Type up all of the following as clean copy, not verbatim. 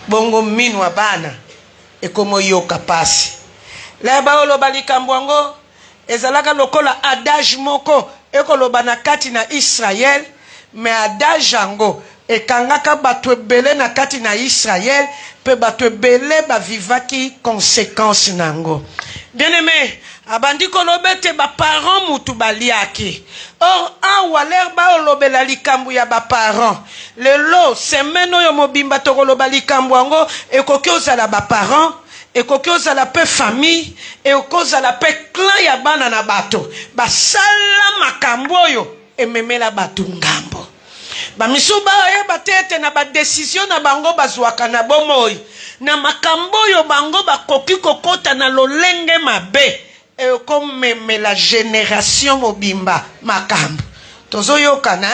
bongo minwa bana ekomo yoka pasi la baoloba likambo yango ezalaka lokola adage moko ekoloba na kati na Israël, mais adage yango ekangaka bato ebele na kati na Israël pe bato ebele bavivaki conséquence nango. Bien aimé, abandi kolobete ba parents mutu baliaki. Or awa ler ba olobela likambo ya ba parents. Lelo semaine oyo mobimba to koloba likambo yango ekoki ozala ba parents, ekoki ozala pe famille, ekoki ozala pe clan ya bana na bato. Basala makambo oyo ememela bato ngambo. Bamisuba oyeba tete na ba décision na bango bazwaka na bomoi. Na makambo oyo bango bakoki kokota na lolenge mabe. Comme la génération mobimba makambo. Tozo yokana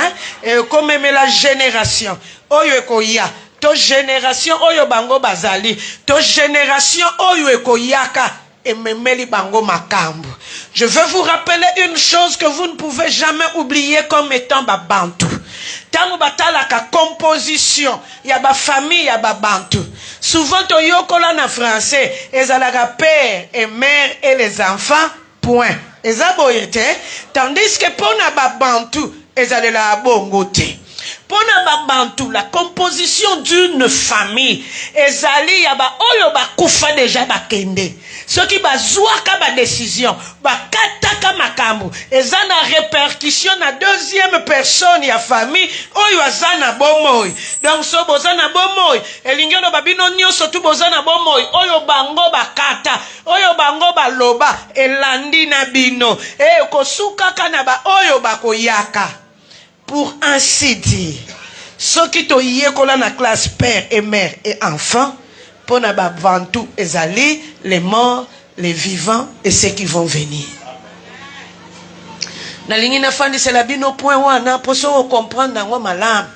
comme la génération oyo ekoya. To génération oyo bango bazali. To génération oyo ekoyaka ememeli bango makambo. Je veux vous rappeler une chose que vous ne pouvez jamais oublier comme étant babantu. Tango batalaka composition ya ba famille ya babantu. Souvent to yokola na français ezalaka père et mère et les enfants point. Ezaboyete tandis que pona babantu ezalela bongote. Pona babantu la composition d'une famille ezali ya ba oyo bakufa déjà bakende. Ceux qui bazouaka ba décision bakataka makambo ezana répercussion na deuxième personne ya famille oyo azana bomoy. Donc so bozana bomoy elingeno babino nyoso tu bozana bomoy oyo bango bakata oyo bango baloba elandi na bino kosuka kana ba oyo bakoyaka. Pour ainsi dire, ceux qui te yekola na classe père et mère et enfant, pour na ba vantou ezali, les morts, les vivants et ceux qui vont venir. Na lingi na fandi c'est la bino point wana pour so comprendre nango malamu.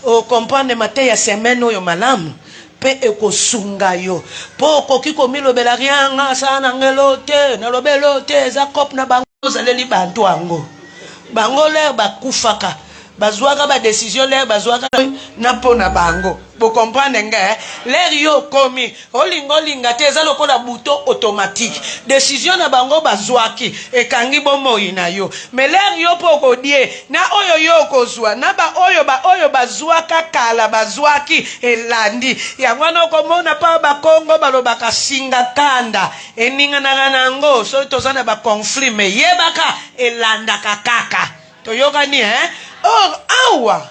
O comprendre matin ya semaine oyo malamu. Pe ekosunga yo. Po koki komilo belarianga sana ngelote, na lobelote za kop na bango zaleli bantu ango. Bango l'air bakufaka. Bazouaka ba décision l'air bazouaka na pona bango. Vous comprenez nga l'air yo komi olingo linga te za lokola bouton automatique. Décision na bango bazouaki ekangi bomoi na yo. Mais l'air yo poko die na oyo yo kozwa na ba oyo bazouaka kala bazouaki elandi. Ya mwana komona pa ba Kongo balobaka singa kanda eninga na nango so tozana ba conflit mais yebaka elanda kakaka. Toyoka ni Or awa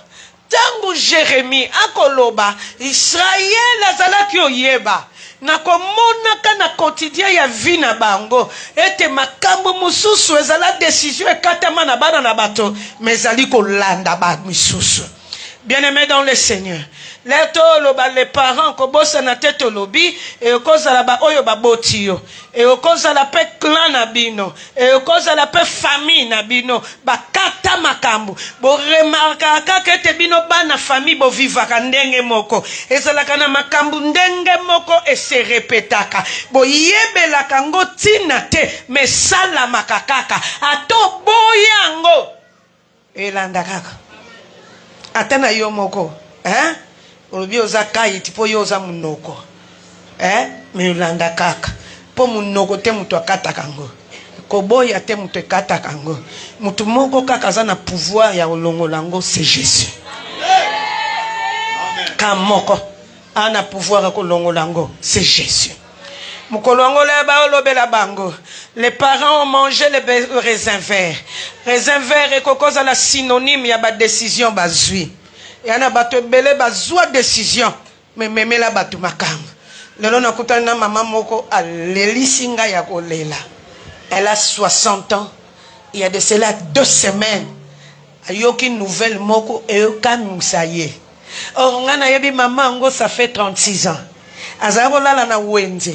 tangu Jérémie akoloba Israël azalaki oyeba na komonaka na quotidien ya vie na bango ete makambo mususu ezala décision ekatama na bana na bato mais ezali kolanda ba misusu. Bien-aimés dans le Seigneur, les parents kobosa na tete lobi et okoza la ba oyo baboti yo et okoza la pe clan na bino et okoza la pe famille na bino bakata makambo bo remarka ka te bino bana famille bo vivaka ndenge moko ezalaka na makambo ndenge moko et se répétaka bo yebelaka ngo tina te mais sala makakaka ato boyango elanda kaka atana yo moko olobi oza kai tipo yo oza munoko me ulanda kaka po munoko te mutu akataka ngo koboya te mutu akataka ngo mutu moko kaka aza na pouvoir ya olongola ngo c'est Jésus. Kamoko ana pouvoir ya kolongola ngo c'est Jésus. Mukolongola ba olobela bango. Les parents ont mangé les raisins verts. Raisins verts et kokoza la synonyme ya ba décision bazui. Yana bato bele bazwa décision mais memela bato makambo. Lelo nakutana na mama moko alelisinga ya kolela. Elle a 60 ans. Il y a de cela 2 semaines. Ayoki nouvelle moko eyoka musaye. Or ngana yebi mama ngo ça fait 36 ans. Azabola la na wenze.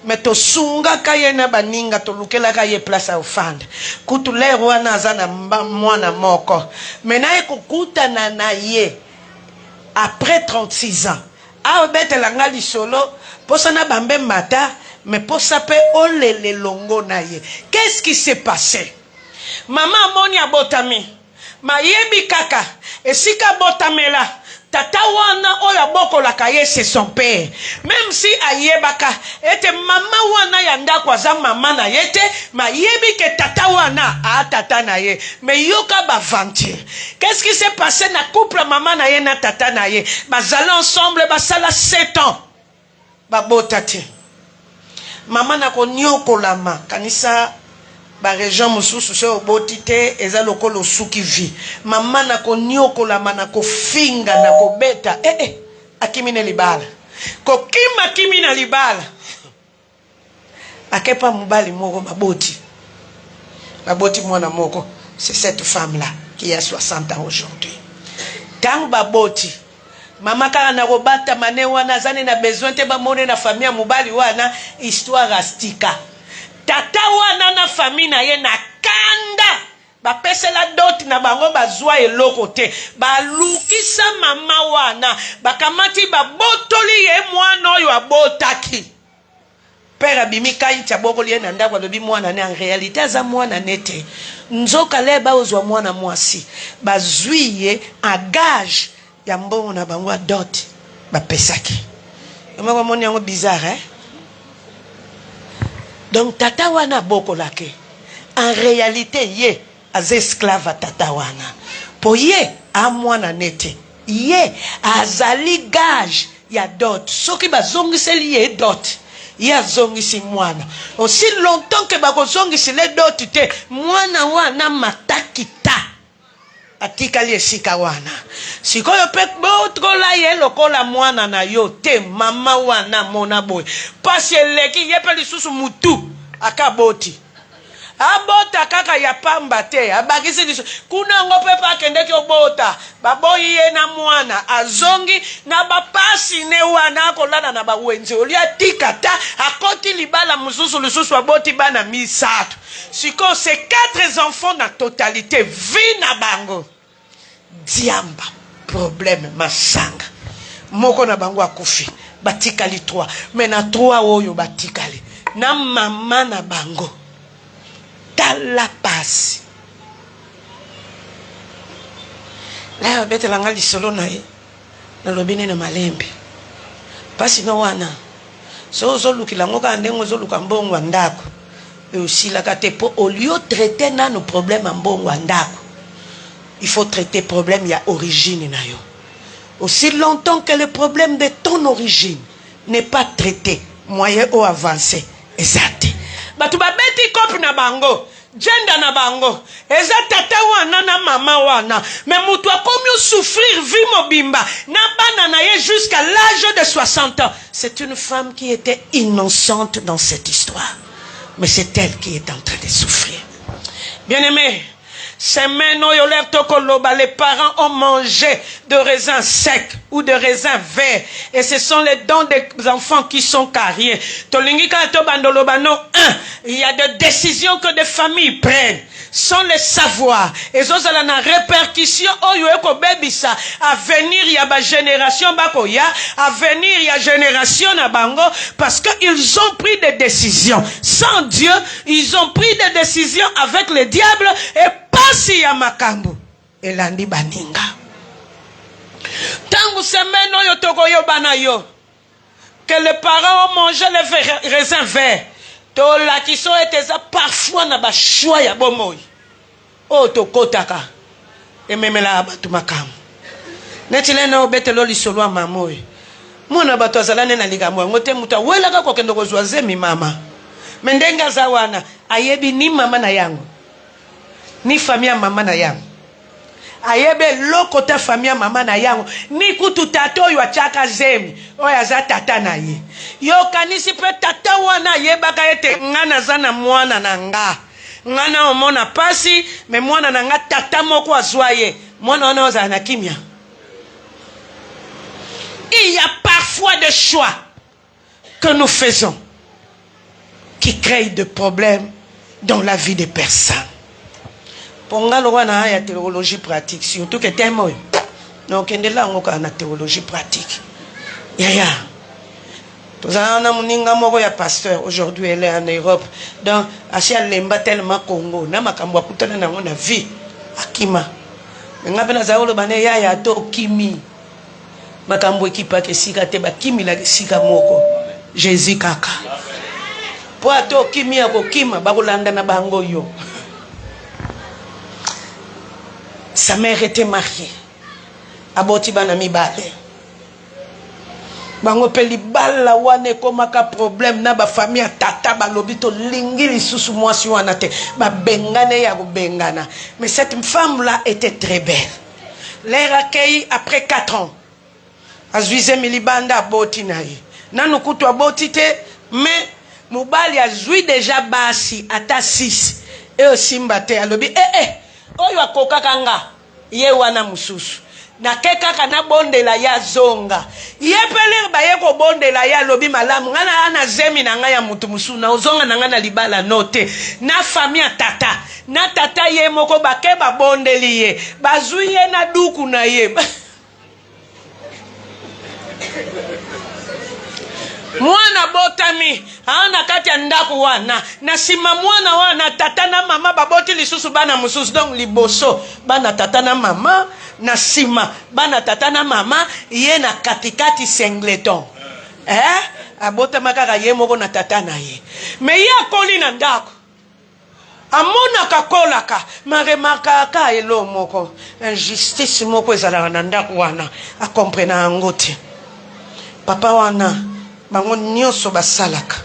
Mais to sunga kaye na baninga to lukela kaye place au fand. Kutu le wana azana mwana moko. Menaye kukuta na ye. Après 36 ans, a bete langa li solo, posa na bambe mata, mais posa pe olele longo na ye. Qu'est-ce qui s'est passé? Maman moni abotami, ma yebi kaka, esika botamela, tata wana oyo abokolaka ye c'est son père. Même si ayebaka ete mama wana ya ndako aza mama na ye te, ma yebi ke tata wana a tata na ye. Mais yoka baventure. Qu'est-ce qui s'est passé na couple mama na ye na tata na ye? Bazala ensemble basala 7 ans. Babota te. Mama na ko nyokolama kanisa ba région mosusu se oboti te eza lokolo suki vi. Mama na ko nyokolama na ko finga na ko beta akimi na libala. Ko kima kimi na libala. Akepa mubali moko baboti. Baboti mwana moko. C'est cette femme là qui a 60 ans aujourd'hui. Tant baboti mama kaka na robata mane wana zane na besoin te ba mone na famille mubali wana histoire astika. Tata wana na famille na ye na kanda ba pesela dot na bango bazwa eloko te ba lukisa mama wana bakamati ba botoli ye mwana oyo abotaki. Père abimika ita bokoli ye na ndako lobi mwana ne en réalité aza mwana nete nzoka leba ozwa mwana mwasi bazwi ye en gage ya mbongo na bango dot ba pesaki. Yoma moni yango bizarre Donc tata wana bokolake. En réalité ye az esclave tata wana. Po ye a mwana nete. Ye azali gage ya dot. Soki bazongiseli ye dot. Ye azongisi mwana. Aussi longtemps que bazongisi le dot te mwana wana matakita. Atikali esika wana. Sikoyo pe botrola ye lokola mwana na yo te mama wana mona boy. Pasi eleki ye pe lisusu mutu akaboti. Abota kaka ya pamba te abakisi liso kuna ngope pa kendeki obota baboyi ye na mwana azongi na bapasi ne wana kolana na bawenzi olia tikata akoti libala mususu lisusu aboti bana misato siko c'est 4 enfants na totalité vi na bango diamba problème masanga moko na bango akufi batikali 3 mais na 3 oyo batikali na mama na bango la passe. Là, bête la ngali solo nae na lobine na malembe. Pasi no wana. So luki la ngoka ndengo zo luka mbongo ndako. Et aussi la katepo au lieu traiter na nos problèmes mbongo ndako. Il faut traiter problème ya origine na yo. Aussi longtemps que le problème de ton origine n'est pas traité, moyen au avancé. Exact. Batu ba beti kop na bango. Gender na bango eza tata wana na mama wana mais mutu akomi souffrir vie mobimba na bana na ye jusqu'à l'âge de 60 ans. C'est une femme qui était innocente dans cette histoire, mais c'est elle qui est en train de souffrir. Bien-aimés, les parents ont mangé de raisins secs ou de raisins verts. Et ce sont les dons des enfants qui sont carriés. Il y a des décisions que des familles prennent sans le savoir. Et ça a une répercussion. À venir, il y a ma génération. À venir, il y a génération na bango. Parce qu'ils ont pris des décisions. Sans Dieu, ils ont pris des décisions avec le diable. Et si ya makambu elandi baninga tangu semaine oyo tokoyo bana yo que les parents ont mangé les raisins verts to la qui sont été parfois na ba choix ya bomoyi o to kotaka ememela batu makambu netile na obetelo lisolo mamoyi mona batu azalane na ligambo ngote muta wela ka kokendo kozwaze mi mama mendenga zawana ayebi ni mama na yango ni famille mama na yango ayebe lokota famille mama na yango ni kutu tata oyo achaka zemi oyo aza tata na ye yo kanisi pe tata wana yebaka ete ngana zana mwana na ngana omona pasi me mwana na nga tata moko azwa ye mwana wana oza na kimia. Il y a parfois des choix que nous faisons qui créent des problèmes dans la vie des personnes. Ponga lo wana ya théologie pratique surtout que témoin donc ndela ngoka na théologie pratique ya tozana muninga moko ya pasteur aujourd'hui elle est en Europe donc asia lemba tellement Congo na makambo akutana na ngona vie akima ngabe na zaolo bane ya to kimi makambo ekipa ke sika te bakimila sika moko Jésus kaka po ato kimia ko kima bakolanda na bango yo. Sa mère était mariée aboti bana mibale bango pe libala wane komaka problème na ba famille tata balobi to lingi lisusu mwasi wana te ba bengane ya bengana. Mais cette femme là était très belle. L'air accueilli après 4 ans azuize milibanda aboti na ye nanu kutu aboti te mais mobali azui déjà basi ata 6 e osimba te alobi oyo akokaka nga ye wana mususu na keka na bondela ya zonga ye pele ba ye ko bondela ya lobi malamu ngana ana zemi na nga ya mutu musu na ozonga na nga na libala note na famille tata na tata ye moko bake ba bondeli ye bazui ye na duku na ye mwana botami ana kati ya ndaku wana na sima mwana wana tata na mama baboti lisusu bana mususu donc liboso bana tata na mama na sima bana tata na mama ye na katikati singleton abotama kaka ye moko na tata na ye mais ye akoli na ndako amonaka kolaka maremarkaka elo moko injustice moko ezalaka na ndako wana akomprena yango te papa wana bango nyonso basalaka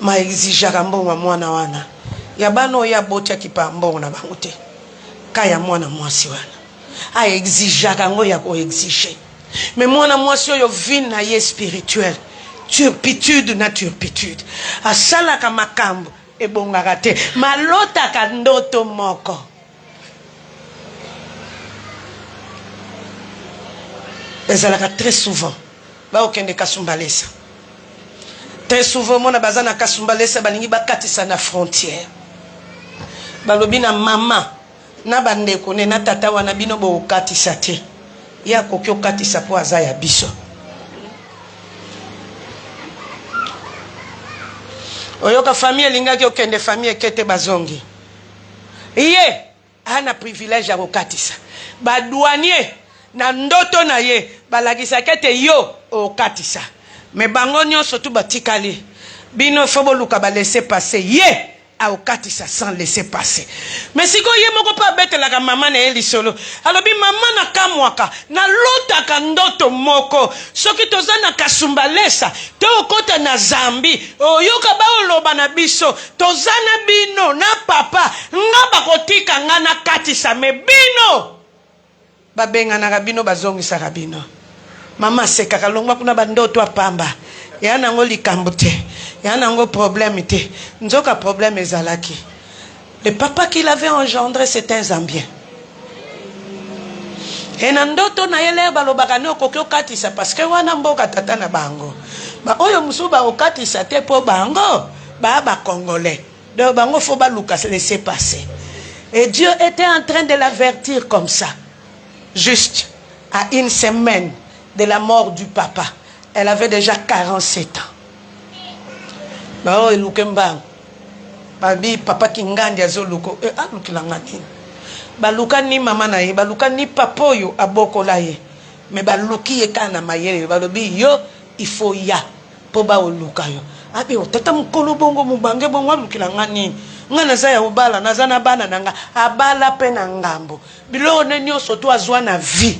ma exijaka mbongo mwana wana ya bana oyo abotiaki pa mbongo na bango te ka ya mwana mwasi wana a exijaka ngo ya koexige. Mais mwana mwasi oyo vie na ye spirituel turpitude na turpitude asalaka makambo ebongaka te malotaka ndoto moko. Ezalaka très souvent ba okende kasumbalesa très souvent mona bazana kasumbalesa balingi bakatisa na frontière balobi na mama na bandeko ne na tata wana bino bo okatisa te ya koki okatisa po aza ya biso. Oyoka famille lingaki okende famille kete bazongi ye ana privilège ya kokatisa ba douanier na ndoto na ye balagisa kete yo okatisa mais bango nyonso tu batikali bino fo boluka ba laisser passer ye a okatisa sans laisser passer. Mais siko ye moko pa betelaka mama na ye lisolo alobi mama na kamwaka na lotaka ndoto moko soki toza na kasumbalesa to okota na zambi oyoka ba oloba na biso toza na bino na papa nga bakotika nga na katisa me bino babenga na rabino bazongisa rabino mama sekaka longwa kuna bandoto apamba ya nango likambo te ya nango problème te nzoka problème ezalaki le papa qui l'avait engendré c'était un Zambien et na ndoto na yele balobaka ne okoki okatisa parce que wana mboka tata na bango ba oyo musu ba okatisa te po bango ba congolais donc bango faut ba luka laisser passer et Dieu était en train de l'avertir comme ça. Juste à une semaine de la mort du papa, elle avait déjà 47 ans. Bah oh lukemba, babi papa kingandi azoluko, lukilangani. Ba luka ni mama na ye, ba luka ni papoyo aboko la ye, mais ba luki ye kana mayele, ba lobi yo il faut ya, po ba oluka yo. Abi o tata mukolo bongo mubange bongo lukilangani. Ngana za ya ubala nazana bana nanga abala pe na ngambo bilo ne nyonso to azwa na vie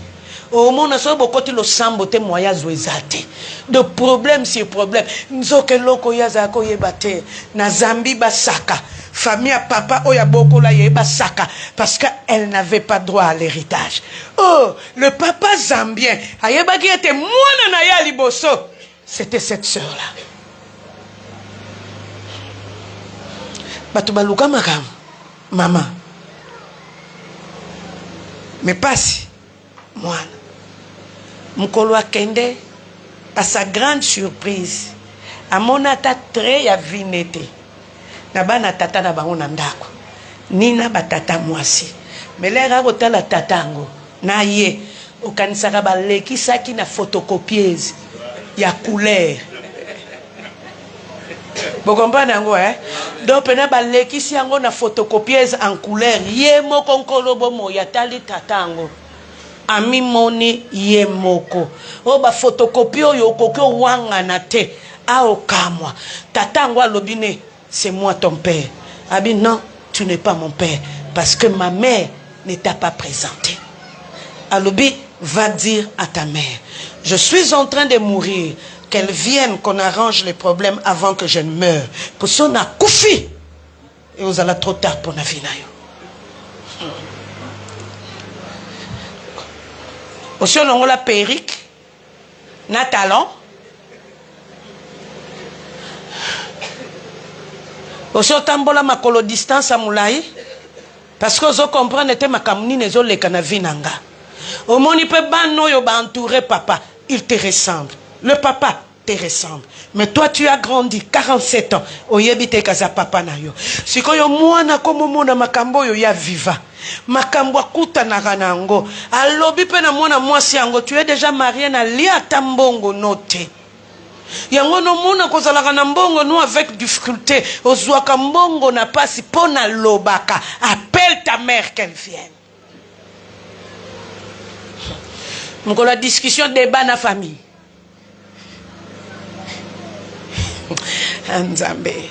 o mona so bokoti lo sambo te moya zoezate de problème sur problème nzoke loko ya za ko yebate na zambi basaka famille papa oya bokola yeba saka parce que elle n'avait pas droit à l'héritage. Oh le papa zambien ayeba ki était mwana na ya liboso c'était cette sœur là. Batu baluka makam mama mais pasi mwana mukolo akende à sa grande surprise amona ta très ya vinete na bana tata na bango na ndako nina batata mwasi melera kotala tatango na ye okanisaka balekisaki na photocopieuse ya couleur. Vous comprenez yango donc pena balekisi yango na photocopieuse en couleur ye moko nkolobo moya tali tatango ami moni ye moko o ba photocopie oyo kokyo wanga na te a okamwa tatango alobine c'est moi ton père abi non tu n'es pas mon père parce que ma mère ne t'a pas présenté alobi va dire à ta mère je suis en train de mourir qu'elle vienne qu'on arrange les problèmes avant que je ne meure pour son akoufi et aux ala trop tard pour na vie na yo aussi on a la perruque na talon aussi tambola makolo distance à moulai parce que vous comprenez que ma kamuni ne zo le kanavinanga au moni pe bano yo ba entouré papa il te ressemble le papa te ressemble mais toi tu as grandi 47 ans oyebite kaza papa na yo sikoyo mwana komo mona makambo yo ya viva makambo akuta na kanango alobi pe na mwana mwasi yango tu es déjà marié na lia tambongo note yango no mona kozalaka na mbongo no avec difficulté ozwaka mbongo na pasi pona lobaka appelle ta mère qu'elle vienne mko la discussion débat na famille Nzambe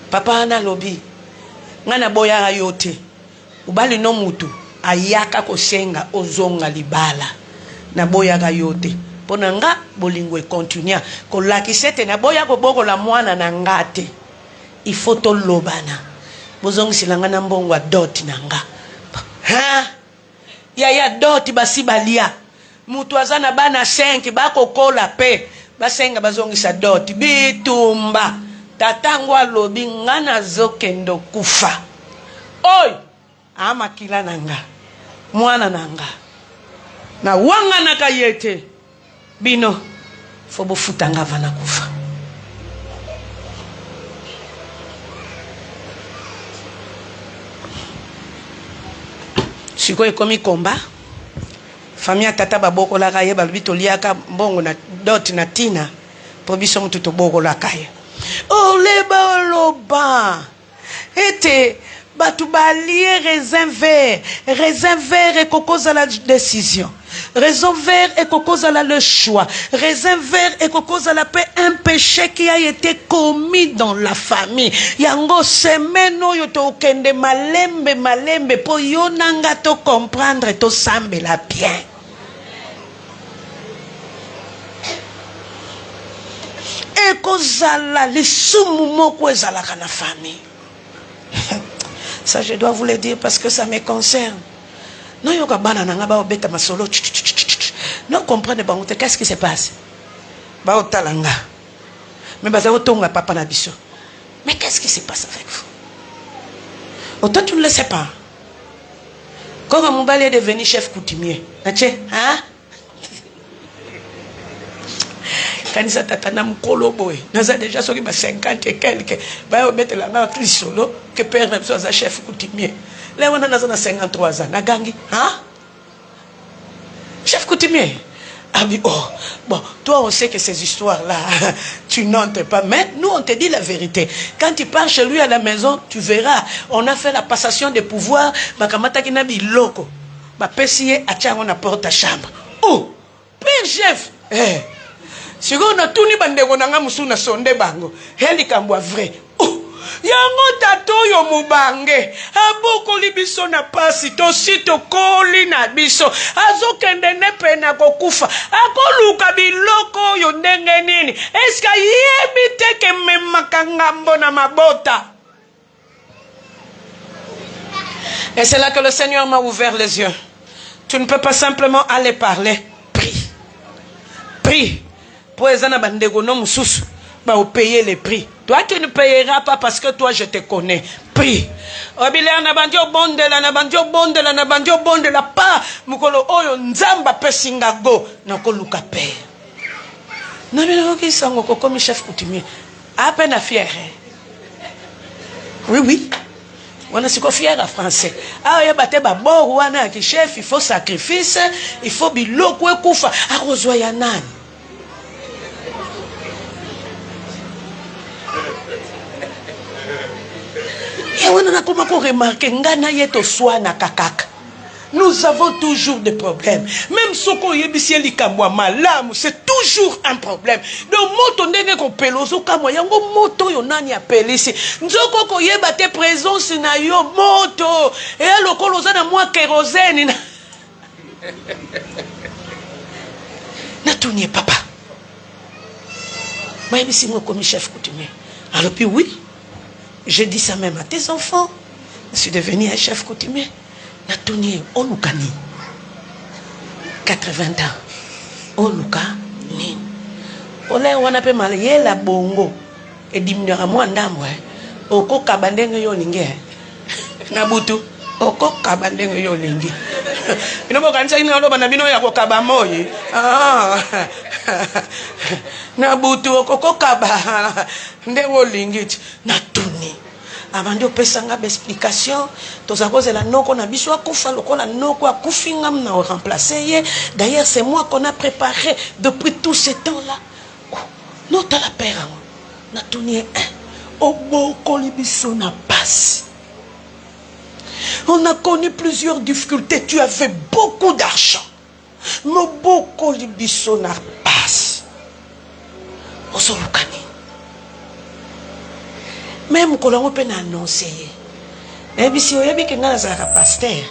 papa na lobi ngana boya yote ubali no mutu ayaka kosenga ozonga libala na boya yote pona nga bolingo e continuer ko lakisete na boya ko boko la mwana na ngate il faut to lobana bozongi silanga na mbongo dot nanga ha ya dot basi balia mutu azana bana 5 bako kola pe basenga bazongi sa dot bitumba tatango alobi ngana zokendo kufa oy ama kila nanga mwana nanga na wanga na kayete bino fobo futanga vana kufa siko ekomi komba famille tata baboko la kaye balbi toliaka mbongo na dot na tina po biso mutu to boko la kaye oh leba loba ete batu balie raisin vert et cocos à la décision raisin vert et cocos à la le choix raisin vert et cocos à la paix un péché qui a été commis dans la famille yango semaine oyo to kende malembe po yo nanga to comprendre to sambela bien et kozala lisumu moko ezalaka na famille. Ça, je dois vous le dire parce que ça me concerne. Non, yoka bana nanga ba obeta masolo. Non, comprenez pas, qu'est-ce qui se passe? Ba otalanga. Mais baza otonga papa na biso. Mais qu'est-ce qui se passe avec vous? Autant tu ne le sais pas. Quand mon balai est devenu chef coutumier, hein? Quand ça tatana mukolo boy, nous a déjà sorti 50 et quelques. Bah on mettre la main solo que père même soit chef coutumier. Là on a 53 ans, na gangi, hein? Chef coutumier. Ah oui, oh, bon, toi on sait que ces histoires-là, tu n'entres pas, mais nous on te dit la vérité. Quand tu pars chez lui à la maison, tu verras, on a fait la passation des pouvoirs, bakamata kinabi loko, ba pesier a tchang on apporte ta chambre. Oh, père chef, si on a tout ni bande konanga musuna sonde bango, heli kambwa vrai. Oh, yango tato yo mubange, aboko libiso na pasi, to sito koli na biso, azo kende nepe na kokufa, akoluka biloko yo ndenge nini, eska yebite ke memakangambo na mabota. Et c'est là que le Seigneur m'a ouvert les yeux. Tu ne peux pas simplement aller parler. Prie. Prie. Pour les gens qui payer les prix. Toi, tu ne payeras pas parce que toi, je te connais. Prie. Pas. Mukolo oyo nzamba pesingago. Nakoluka pe. Non, mais non, qui sont comme chef coutumier. À peine fier. Oui, oui. On est fier à français. Ah, il y a battu bon, wana qui chef, il faut sacrifice, il faut biloko kufa. Ah, rozoyanan. Et on a comment remarqué ngana yeto swa na kakaka. Nous avons toujours des problèmes. Même ce qu'on y est, c'est toujours un problème. Donc, moto ndenge ko peloso kama yango moto yo nani appelé ici. Nzoko ko yeba te présence na yo moto. Et le koloza na moi kérosène. Na tourné papa. Moi ici moi comme chef coutumier. Alors puis oui, je dis ça même à tes enfants. Je suis devenu un chef coutumier. Na tourné Olukani. 80 ans. Olukani. Ole wana pe mal yela bongo e dimnyaka mwa ndamwe okoka bandenge yo lingi na butu okoka bandenge yo lingi binobo kanisa ina loba na bino ya kokaba moyi na butu okoka ba ndewo lingi na tuni abandi opesanga ba explication tozakozela noko na biso akufa lokola noko akufinga na remplacer ye. D'ailleurs c'est moi qu'on a préparé depuis tout ce temps là. Notre la père, na tourné au beau colibiso na passe. On a connu plusieurs difficultés. Tu avais beaucoup d'argent. Mais beau colibiso na passe. Osolukani. Même quand on peut annoncer. Et puis si on y a bien que na zaka pasteur,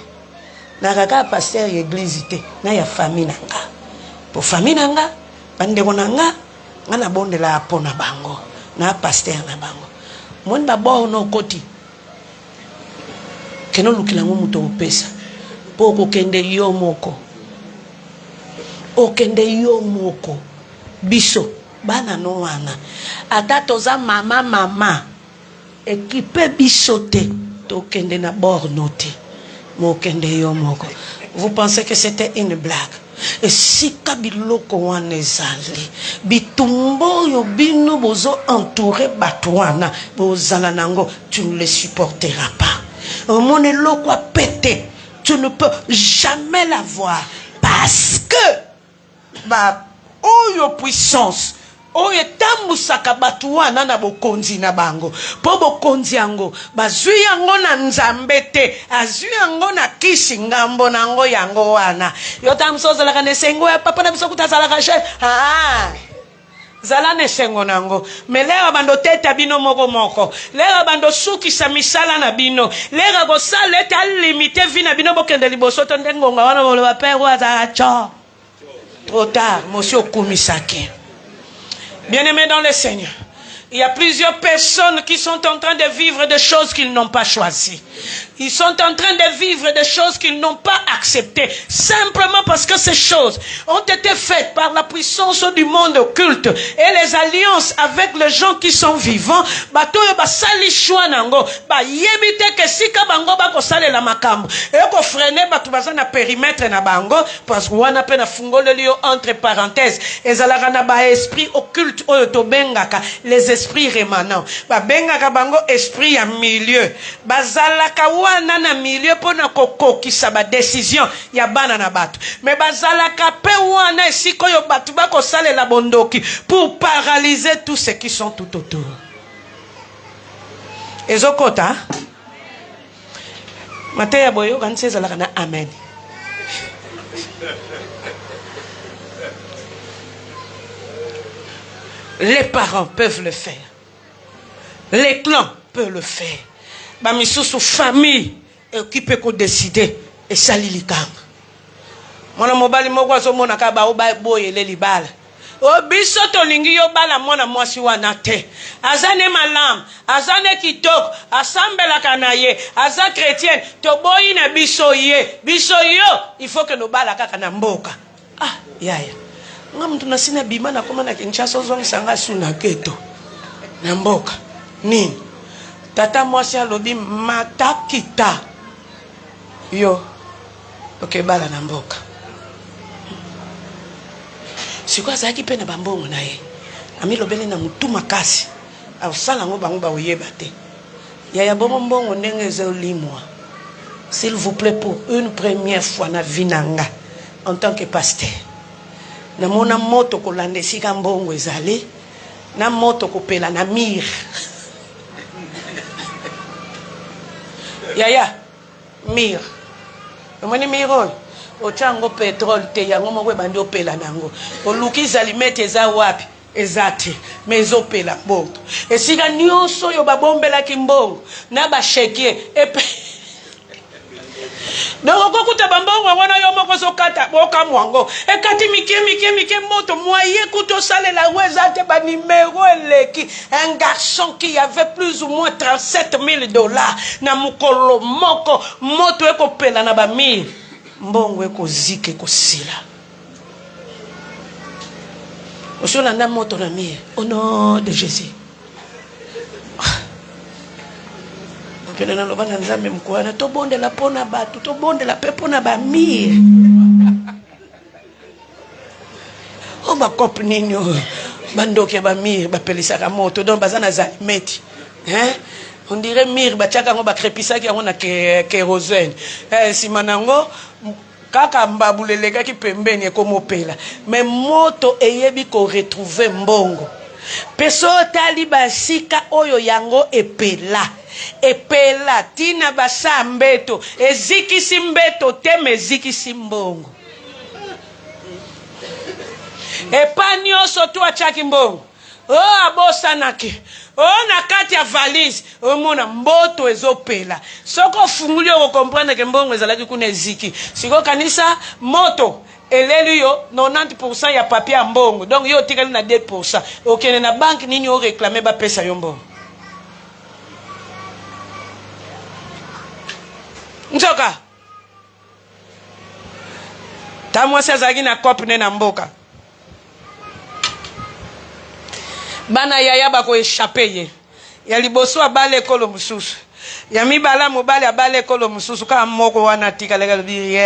na kaka pasteur l'église té, na ya famille nanga. Pour famille nanga, bande konanga. Ngana bonde la pona bango na pasteur na bango mon babo no koti keno lukila ngo muto opesa poko kende yo moko okende yo moko biso bana no wana ata toza mama équipe biso te to kende na borno te mo kende yo moko. Vous pensez que c'était une blague? Et si kabiloko wana ezali bitumbo yo bino bozo entouré batwana bozala nango, tu ne les supporteras pas. Mon eloko a pété, tu ne peux jamais l'avoir parce que ba oyo puissance oyo tambusaka batu wana na bokonzi na bango po bokonzi yango bazwi yango na nzambe te, azwi yango na kisi ngambo nango yango wana yo tamsozalaka nesengo ya papa na biso kutazalaka chef zala nesengo nango. Mais lera bando teta bino moko lera bando sukisa misala na bino lera bosala eta limité vina bino bokende liboso to ndengonga wana bolo bapero azacha trop tard monsieur Kumisaki. Bien-aimés dans le Seigneur, il y a plusieurs personnes qui sont en train de vivre des choses qu'ils n'ont pas choisies. Ils sont en train de vivre des choses qu'ils n'ont pas acceptées. Simplement parce que ces choses ont été faites par la puissance du monde occulte et les alliances avec les gens qui sont vivants. Batoyo basali choix nango. Ba yebite ke sika bango ba ko sale la makambo. Et ko freiner batu bazana périmètre na bango parce que wana pe na fungole lio entre parenthèses. Ezalaka na ba esprit occulte oyo to bengaka les esprits rémanents. Ba bengaka bango esprit ya milieu. Bazalaka wana na milieu pona kokokisa ba décision ya bana na batu. Mais bazalaka pe wana esiko yo batu ba ko sale la bondoki pour paralyser tous ceux qui sont tout autour. Ezokota Mateya boyo kanse zalaka na amen. Les parents peuvent le faire. Les clans peuvent le faire. Bamisusu famille qui peut décider et sali likamba. Mwana mobali moko azomona ka ba oba boyele libala. O biso to lingi yo bala mwana mwasi wana te. Azane malam, azane kitoko, asambela kanaye, aza chrétienne, to boyi na biso ye. Biso yo, il faut que no bala kaka na mboka. Ah, yaya. Nga mtu nasina bima na koma na Kinshasa ozongisanga suna keto. Na mboka. Nini? Tata mwasi alobi matakita. Yo. Okay, bala na mboka. Sikuwa zaki pe na bambongo na ye. Ami lobele na mutu makasi. Au sala ngo bango ba oyeba te. Yaya bombongo ndenge ezolimwa. S'il vous plaît, pour une première fois na vinanga en tant que pasteur. Na mona moto ko landesi ka mbongo ezali. Na moto ko pela na mir. Yaya, mir. omoni mirol ochango pétrole te yango moko ebandi opela nango oluki zalimete eza wapi eza te me ezopela mbongo esika nyonso oyo babombelaki mbongo na bashekie epe donc okokuta bambongo wana yo moko ozokata bokamwango ekati mike moto moye kuta osalela yango eza te banimero eleki un garçon qui avait plus ou moins 37 000 dollars na mokolo moko moto ekopela na bamire mbongo ekozika ekosila osolanda moto na mire au nom de Jésus pele na loba na nzambe mkoana tobondela pona batu tobondela pe pona bamire o bakope nini bandoki ya bamire bapelisaka moto donc baza na zalimeti on dirait mire batiaka yango bakrepisaki yango na kérosène nsima nango kaka mbabula elekaki pembeni ekomopela mais moto eyebi koretrouve mbongo peso otali basika oyo yango epela tina basa mbeto ezikisi mbeto te mezikisi mbongo epa nyonso tu atiaki mbongo abosanaki na kati ya valise omona mboto ezopela soko ofunguli okokomprendre ke mbongo ezalaki kuna eziki siko kanisa moto eleli yo 90% ya papier ya mbongo donc yo otikali na 2% okende na banque nini oreklame bapesa yo mbongo nzoka ta mwasi azalaki na kope ne na mboka bana yaya bakoeshape ye ya liboso abala ekolo mosusu ya mibala mobali abala ekolo mosusu kaka moko wana tikalaka lobi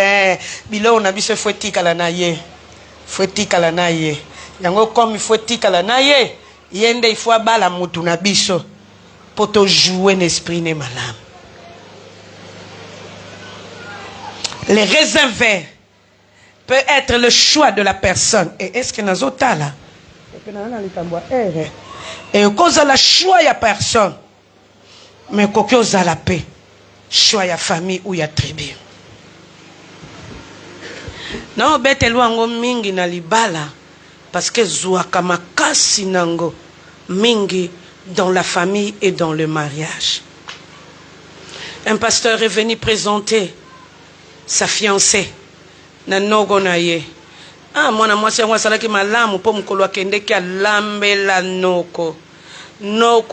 biloko na biso fo etikala na ye yango comme fo etikala na ye ye nde ifo abala mutu na biso po tojoue na esprit ne malamu. Les raisins verts peut être le choix de la personne. Et est-ce que nous avons là? Et cause la choix ya personne. Mais cause la paix. Choix ya famille ou ya tribu. Non, bete luango mingi na libala. Parce que zouaka makasi nango mingi dans la famille et dans le mariage. Un pasteur est venu présenter sa fiancée na nogo na ye mwana mwasi yango asalaki malamu mpo mokolo akendeki alambela noko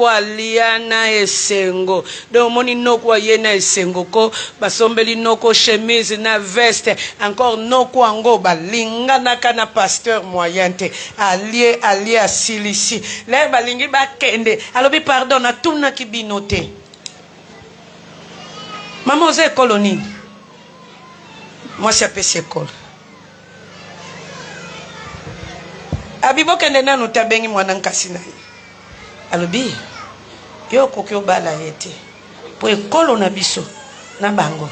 alia na esengo donc omoni noko aye na esengo ko basombeli noko chemise na veste encore noko yango balinganaka na pasteur moyen te alie asilisi le balingi bakende alobi pardon natunaki bino te mama oza ekolo nini mwasi apesi ekolo abibokende nanu tabengi mwana nkasi na ye alobi yo okoki obala ye te po ekolo na biso na bango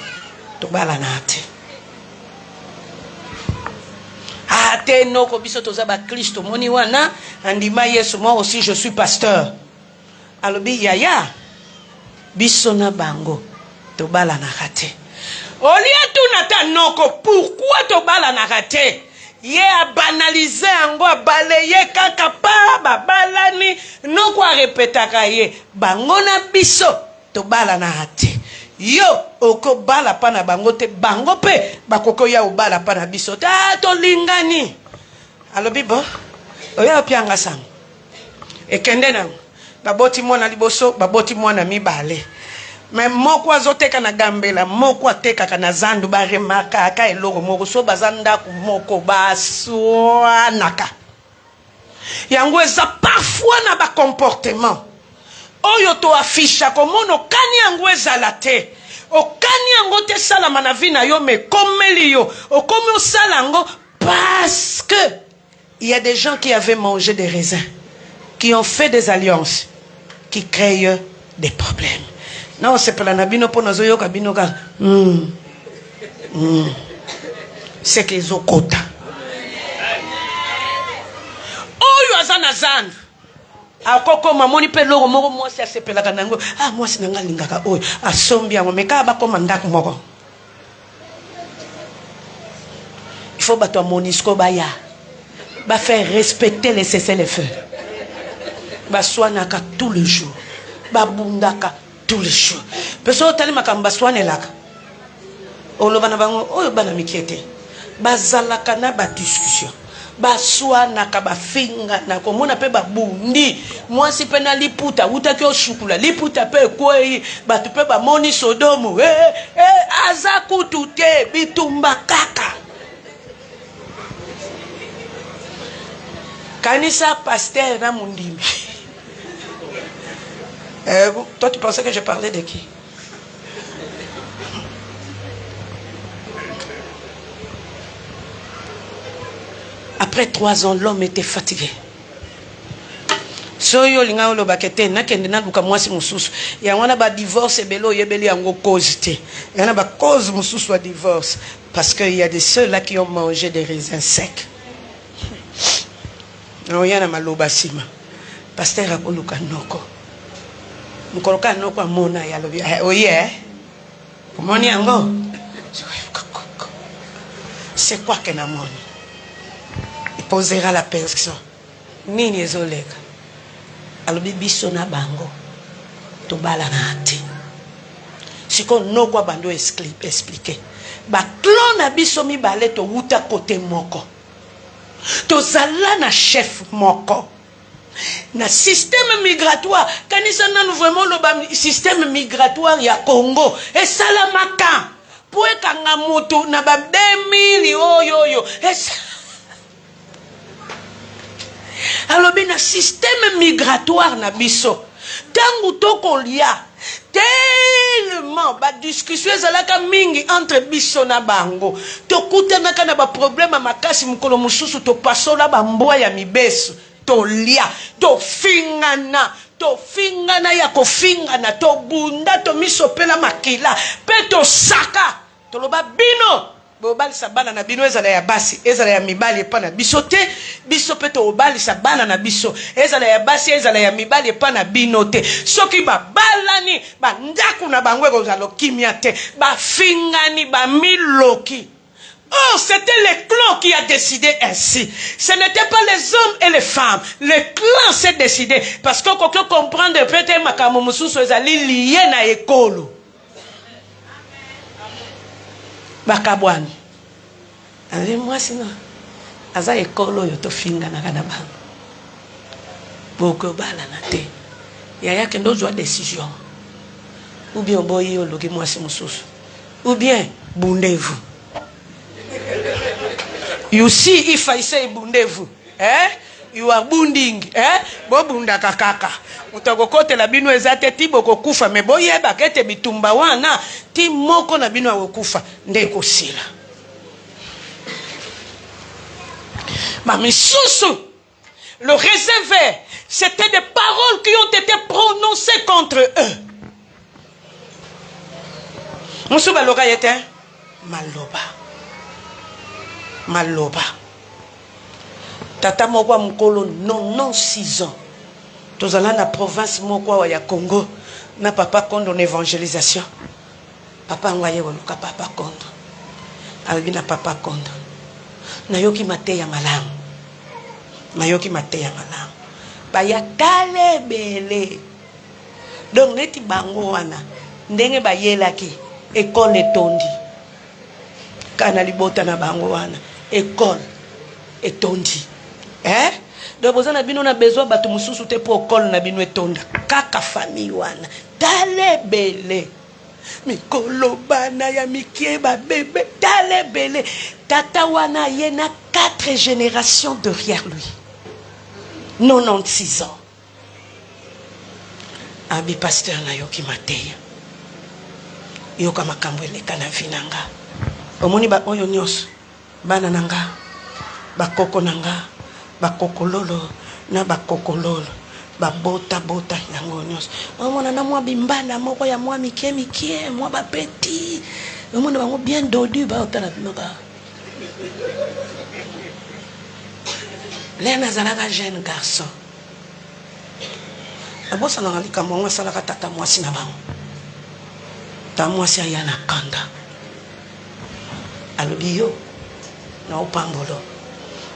tobala na te te noko biso toza bakristo moni wana andima yesu moi aussi je suis pasteur alobi yaya biso na bango tobala na te olia tunata noko pourquoi tobala na te ye a banalisé yango abalaye kaka pa babalani noko arepetaka ye bango na biso tobala na te yo okobala pa na bango te bango pe bakoko ya obala pa na biso ta tolingani alobi bo oya opianga sango ekende nango baboti mwana liboso baboti mwana mibale mais moko azoteka na gambela moko atekaka na zandu baremaka aka eloko moko so bazandako moko baswanaka yango eza parfois na bacomportement oyo to afisha komona okani yango ezala te okani yango te salama na vie na yo me komeli yo okomi osala yango parce que il y a des gens qui avaient mangé des raisins qui ont fait des alliances qui créent des problèmes. Non, c'est pas la nabino pour nous yo kabino ka. C'est que les okota. Oyo azana zan. Akoko mamoni pe loro moko mwasi asepelaka nango. Mwasi nanga lingaka oyo asombi yango meka ba komanda moko. faut bato monisco baya ba faire respecter les cessez-le-feu ba soanaka tous les jours ba bundaka tous les jours peso tali makamba soanelaka oloba na bango oyo bana mikiete bazalaka na ba discussion baswanaka bafinga na komona pe babundi mwasi pe na liputa utaki oshukula liputa pe kwei batu pe bamoni sodomu aza kutu te bitumba kaka kanisa pasteur na mundimi. Toi tu pensais que je parlais de qui? Après 3 ans, l'homme était fatigué. Soyo linga olo bakete na kende na luka mwasi mususu. Ya wana ba divorce belo yebeli yango cause te. Ya na ba cause mususu wa divorce parce que il y a de ceux là qui ont mangé des raisins secs. Non yana maloba sima. Pasteur akoluka noko. Mukoloka noko amona ya lobi. Oye. Pomoni yango. C'est quoi que na moni? Posera la question. Nini ezolega. Alobi biso na bango. To bala na ati. Siko no kwa bando expliquer. Ba clan na biso mi bale to wuta kote moko. To zala na chef moko. Na système migratoire. Kanisa nanu vraiment le système migratoire ya Congo. Et salamaka. Poe kanga moto na ba 2000 oyoyo. Alors bien, le système migratoire na biso tangu toko lia tellement ba discussion ezalaka mingi entre biso na bango tokutanaka na ba problème makasi mukolo mususu to pasola ba mbwa ya mibeso to lia to fingana ya kofingana to bunda to misopela makila pe to saka to loba bino bobali sabana na bino ezala ya basi ezala ya mibali epa na biso te biso pe to obali sabana na biso ezala ya basi ezala ya mibali epa na bino te soki babalani bandaku na bango ekozala kimia te bafingani bamiloki. Oh, c'était le clan qui a décidé ainsi. Ce n'était pas les hommes et les femmes. Le clan s'est décidé parce que quelqu'un comprend peut-être makambo mususu ezali lié na ekolo. Bakabwani ave mwasi no aza ekolo yo to finga na kana bango boko bala na te ya yake ndo jwa décision ou bien boyi yo loki mwasi mususu ou bien bundevu you see if I say bundevu you are bunding bo bunda kakaka utakokote la bino ezate tibo kokufa me boyeba kete bitumba wana ti moko na bino akokufa nde kosila ma misusu le réservé c'était des paroles qui ont été prononcées contre eux musu baloka yete maloba tata moko mukolo 96 ans tozala na province moko ya Congo na papa kondo na évangélisation papa ngwaye woluka papa kondo albina papa kondo nayoki mateya malamu baya kale bele donc neti bango wana ndenge bayelaki école etondi kana libota na bango wana école etondi donc vous avez besoin de mususu te pour école na bino etonda kaka famille wana tale bele mikolo bana ya mikieba bébé tale bele tata wana yena 4 générations derrière lui 96 ans abi pasteur na yoki mateya yoka makambo eleka na vinanga omoni ba oyo nyos bana nanga bakoko nanga bakokololo na bakokololo babota yango nyos omona na mwa bimbana moko ya mwa mikie mwa bapeti omona bango bien dodu ba otala binoka lena zalaka jeune garçon abosa na ngalika mwa salaka tata mwasi na bango ta mwasi ya na kanda alobi yo na opambolo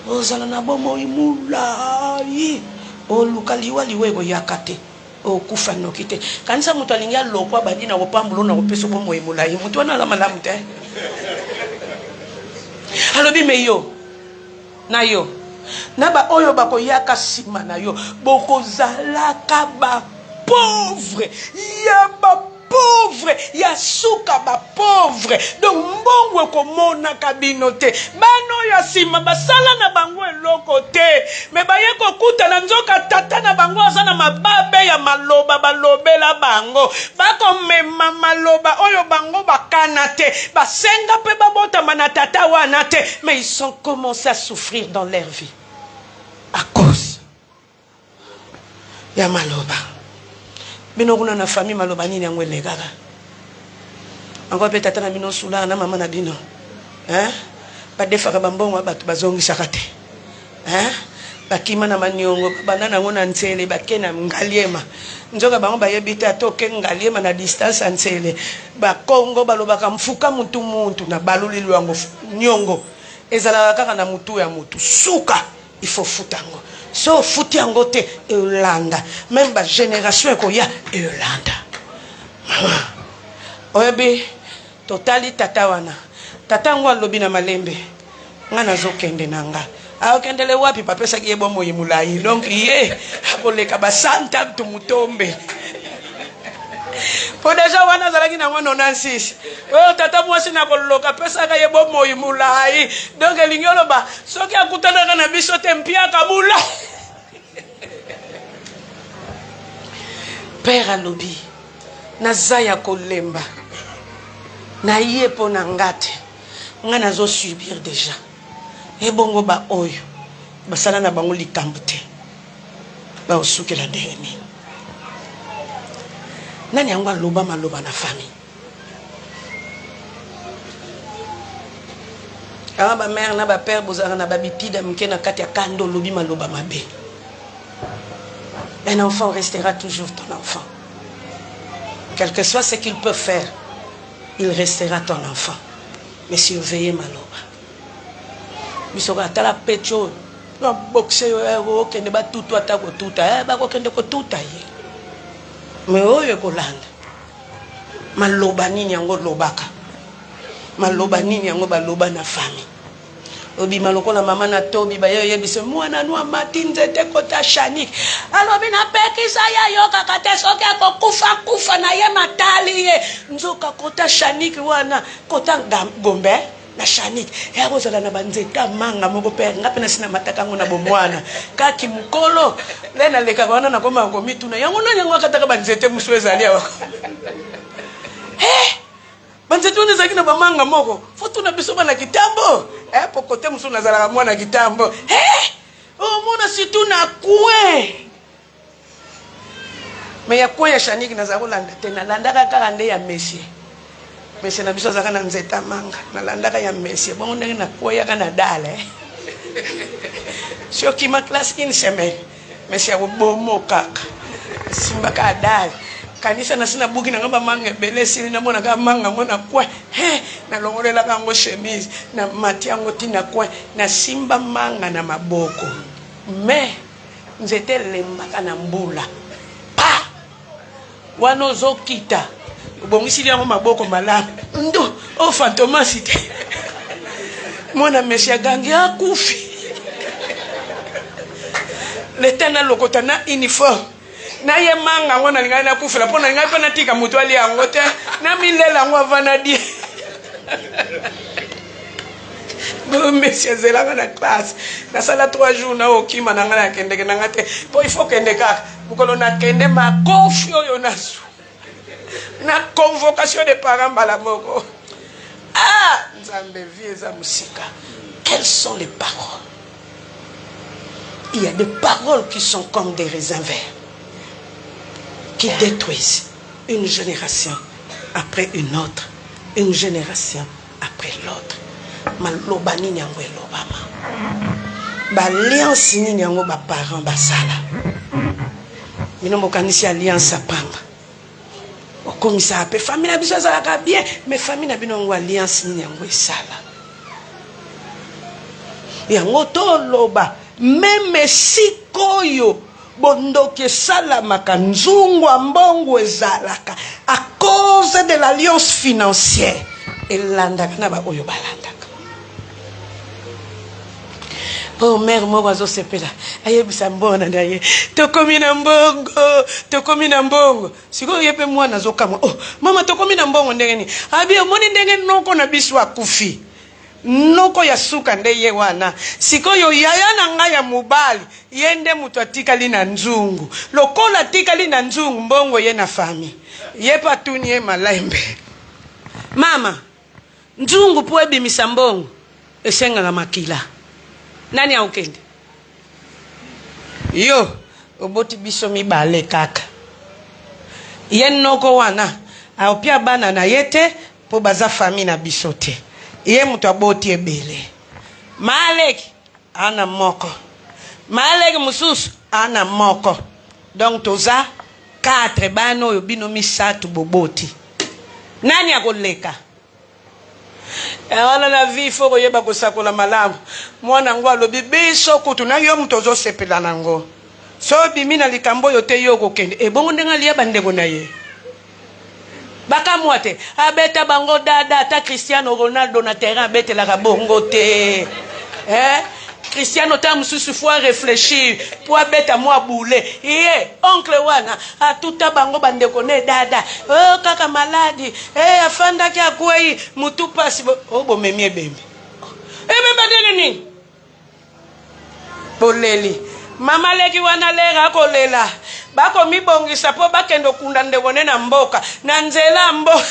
ozala na bomo imulai oluka liwa ekoyaka te okufa noki te kanisa moto alingi alokwa badi na opambolo na kopesa bomo imulai moto wana ala malamu te alobi me yo na yo na ba oyo bakoyaka nsima na yo bokozalaka bapauvre ya pauvre ya suka ba pauvre donc mbongo ekomonaka bino te bano ya nsima basala na bango eloko te me baye kokutana nzoka tata na bango aza na mababe ya maloba balobela bango bakomema maloba oyo bango bakana te basenga mpe babotama na tata wana te mais ils sont commencé à souffrir dans leur vie à cause ya maloba bino kuna na famille maloba nini yango elekaka encore pe tata na bino sula na mama na bino badefaka bambongo bato bazongisaka te bakima na maniongo banda nango na ntsele bake na ngaliema nzoka bango bayebi te atoke ngaliema na distance ya ntsele bakongo balobaka mfuka mutu na baloleli yango nyongo ezalaka kaka na mutu ya mutu suka il faut futango so futi yango te Yolanda même ba génération ekoya Yolanda oyebi totali tata wana tata ngo alobi na malembe nga nazokende na nga akendele wapi papesaki ye bomo imulai donc ye akoleka basanta tumutombe po deja wana azalaki nango 96 oyo tata mwasi na koloka apesaka ye bomo imulai donc elingi oloba soki akutanaka na biso te mpiaka bula père alobi naza ya kolemba na ye mpo na nga te nga nazosubir deja ebongo ba oyo basala na bango likambo te baosukela ndenge nini nani yango aloba maloba na famille anga bamere na bapere bozalaka na babipida mike na kati ya kando olobi maloba mabe. Un enfant restera toujours ton enfant. Quel que soit ce qu'il peut faire, il restera ton enfant. Mais surveillez maloba. Bisoka tala pecho na boxe yo kende ba tutu atako tuta ba ko kende ko tuta ye. Me oyo kolanda. Maloba nini yango lobaka. Maloba nini yango baloba na famille. Obi malokola mama na tobi ba yo yebise mwana nwa matinze te kota shanik alobi na pekisa ya yo kakate soki kufa na ye matali ye nzoka kota shanik wana kota gombe na shanik ya kozala na banzeta manga moko pe ngape na sina matakango na bomwana kaki mukolo lena leka wana na koma ngomituna yango na yango akataka banzete muswezali awa banzetu nezaki na bamanga moko foto na biso bana kitambo pokote musu nazala mwana kitambo mona situ na kwe me ya kwe ya shaniki nazala kolanda te nalandaka kaka nde ya mesie na biso azaka na nzeta manga nalandaka ya mesie bongo ndenge na kwe yaka na dale soki ma classe une semaine mesie abomo kaka simbaka dale kanisa na sina buki na ngamba manga belesi na mona ka manga mona kwa na longolela kango chemise na mati yango tina kwa na simba manga na maboko me nzete lembaka na mbula pa wano zokita bongisi yango maboko malamu ndo o fantomasite mona mesia gangi akufi letana lokota na uniforme na ye manga ngona linga na kufela pona linga pe natika mutu ali yango te na milela ngo avana di bo monsieur zelanga na classe na sala 3 jours na okima na ngana kende ke nanga te po il faut kende ka bukolo na kende ma konfi oyo nasu na convocation de parents bala moko nzambe vie za musika. Quelles sont les paroles? Il y a des paroles qui sont comme des raisins verts qui détruisent une génération après une autre, une génération après l'autre. Maloba nini yango elobama. Ba alliance nini yango ba parents basala. Mino mokanisi alliance apamba. Okomisa ape famille na biso azalaka bien, mais famille na bino ngo alliance nini yango esala. yango toloba meme sikoyo bondoki esalamaka nzungu ya mbongo ezalaka à cause de l'alliance financière elandaka na baoyo balandaka. Oh mère moko azosepela ayebisa mbona na ye tokomi na mbongo sikoyo ye mpe mwana azokamwa oh mama tokomi na mbongo ndenge nini abi omoni ndenge noko na biso akufi noko ya suka nde ye wana sikoyo yaya na ngai ya mobali ye nde moto atikali na nzungu lokola atikali na nzungu mbongo ye na fami ye patuni ye malembe mama nzungu mpo ebimisa mbongo esengaka makila nani aokende yo oboti biso mibale kaka ye noko wana aopia bana na ye te mpo baza fami na biso te ye moto aboti ebele maleki ana moko maleki mosusu ana moko donc toza 4 bana oyo bino misatu boboti nani akoleka wana na vie fo koyeba kosakola malamu mwana ngo alobi biso kutu na yo moto ozosepela nango so bimi na likambo oyo te yo kokende ebongo ndenge alia bandeko na ye bakamwa te abeta bango dada ata Cristiano Ronaldo na terrain abetelaka bongo te Cristiano ta mosusu faut réfléchir pour abeta mwa boule ye oncle wana atuta bango bandeko ne dada oh kaka maladi afandaki akwei mutu pasi oh bomemi ebembe ebembe nini poleli mama leki wana lera kolela bako mibongisa po bakendo kunda ndeko ne na mboka na nzela mboka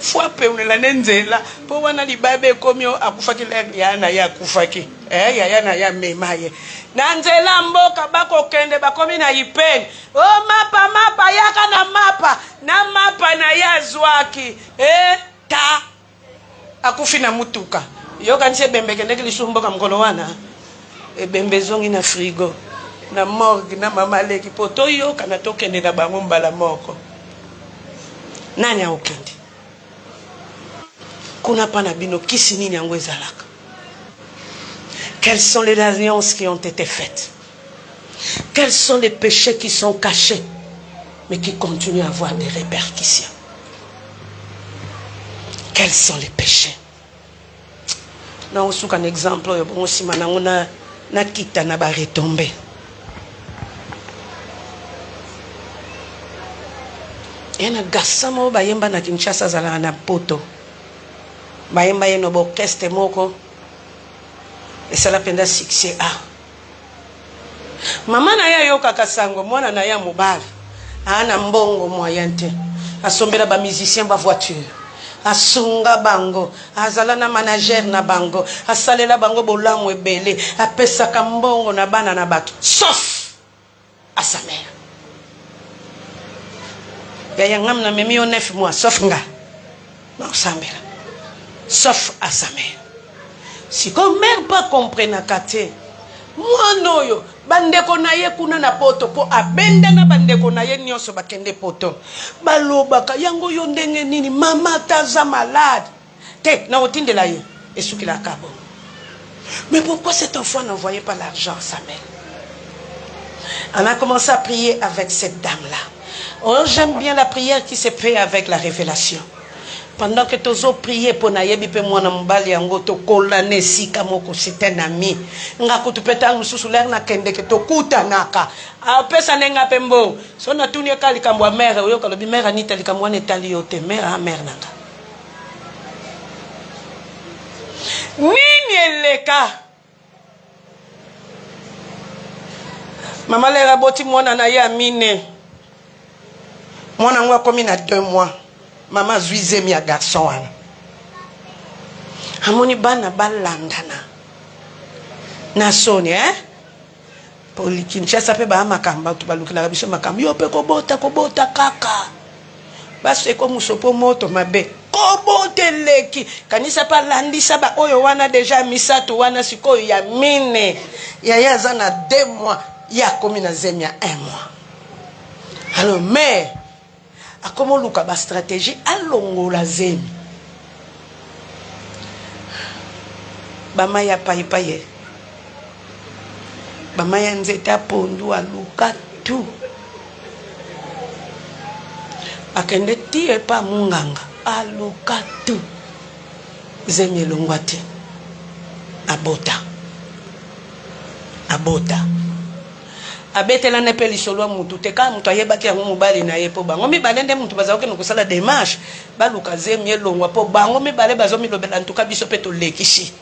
fwa pe unela nenzela po wana libabe komyo akufaki yana ya kufaki yana ya memaye na nzela mboka bako kende bakomi na ipeni oh mapa yaka na mapa na yazwaki ta akufi na mutuka yo kanise bembe kende kilisumboka mkolo wana ebembe zongi na frigo na morgue na mama leki poto yo kana tokende na bango mbala moko nani aokende kuna pana bino kisi nini yango ezalaka. Quelles sont les alliances qui ont été faites? Quels sont les péchés qui sont cachés mais qui continuent à avoir des répercussions? Quels sont les péchés? Na osuka un exemple oyo bongo sima nango na kita na ba retomber. Yana gasamo bayemba na Kinshasa zala na poto. Bayemba yeno bokeste moko esala penda succès mama na ya yoka kasango mwana na ya mobali ana mbongo moyen te asombela ba musicien ba voiture asunga bango azala na manager na bango asalela bango bolamu ebele apesaka mbongo na bana na bato sauf à sa mère ya ngam na memi 9 mois sauf nga na sambela sauf à sa mère. Si comme mère pas comprendre kate moi noyo bandeko na ye kuna na poto po abenda na bandeko na ye nyonso bakende poto balobaka yango yo ndenge nini mama taza malade te na otindela ye esukila kabo. Mais pourquoi cet enfant n'envoyait pas l'argent à sa mère? On a commencé à prier avec cette dame là. Oh, j'aime bien la prière qui se fait avec la révélation. Pendant que tozo prier pour na yebi pe mwana mbali yango to kolane sika moko c'est un ami nga kutupeta mususu ler na kende ke to kutanaka apesa nenga pembo so na tuni ka likambo ya mère oyo kalobi mère anita likambo wana etali yote mère a mère nanga nini eleka mama lera boti mwana na ya mine mwana ngwa komi na 2 mois. Maman zuize mi a garçon wana. Amoni bana balandana. Na soni Poli Kinshasa pe ba makamba tu balukila biso makamba yo pe kobota kaka. Basi ko musopo moto mabe. Kobote leki. Kanisa pa landisa ba oyo wana deja misatu wana sikoyo ya mine. Ya yaza na 2 mois ya komi na zemia 1 mois. Alors mais comment luka ba stratégie alongo la zemi bamaya paipaye bamaya nzete apondu aluka tu akende tie pa munganga aluka tu zemi elongwa te abota abetela ne pe lisolo ya mutu te ka mutu ayebaki yango mobali na ye po bango mibale nde mutu bazalaki na kosala démarche baluka zemi elongwa po bango mibale bazomilobela ntuka biso mpe tolekisi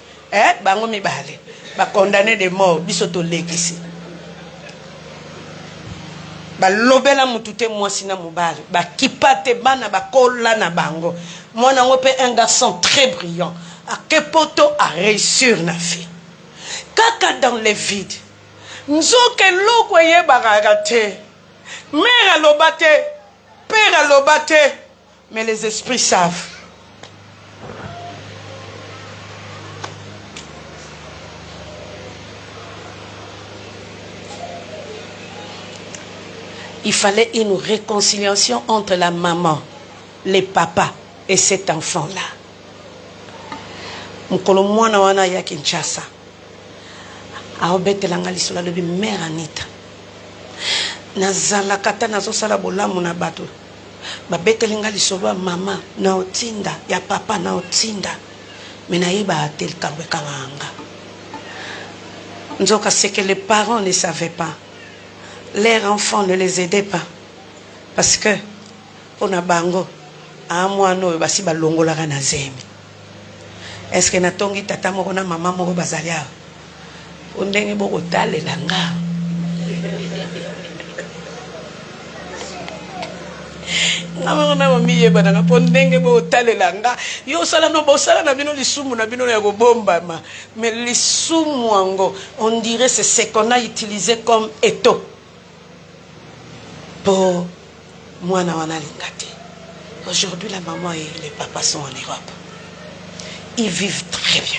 bango mibale bakondane de mort biso tolekisi balobela mutu te mwasi na mobali bakipa te bana bakola na bango mwana ngo mpe un garçon très brillant akepoto a réussir na vie kaka dans les vides nzoke loko yebaka te mère aloba te père aloba te mais les esprits savent. Il fallait une réconciliation entre la maman, les papas et cet enfant-là. Mukolo mwana wana ya Kinshasa. Aobete langa lisola lobi mère Anita. Nazala kata nazo sala bolamu na bato. Babete linga lisola mama na otinda ya papa na otinda. Mena yeba atel kabwe kanga. Nzoka c'est que les parents ne savaient pas. Leurs enfants ne les aidaient pas. Parce que, on a bango, à moi, nous, basi balongo la na zemi. Est-ce que natongi tata moko na maman moko bazalia? On denge boko tale langa. Namona mami yeba na pondenge boko tale langa. Yo sala no bosala na bino lisumu na bino ya bomba ma. Mais lisumu ango, on dirait c'est ce qu'on a utilisé comme étau. Pour moi, aujourd'hui, la maman et les papas sont en Europe. Ils vivent très bien.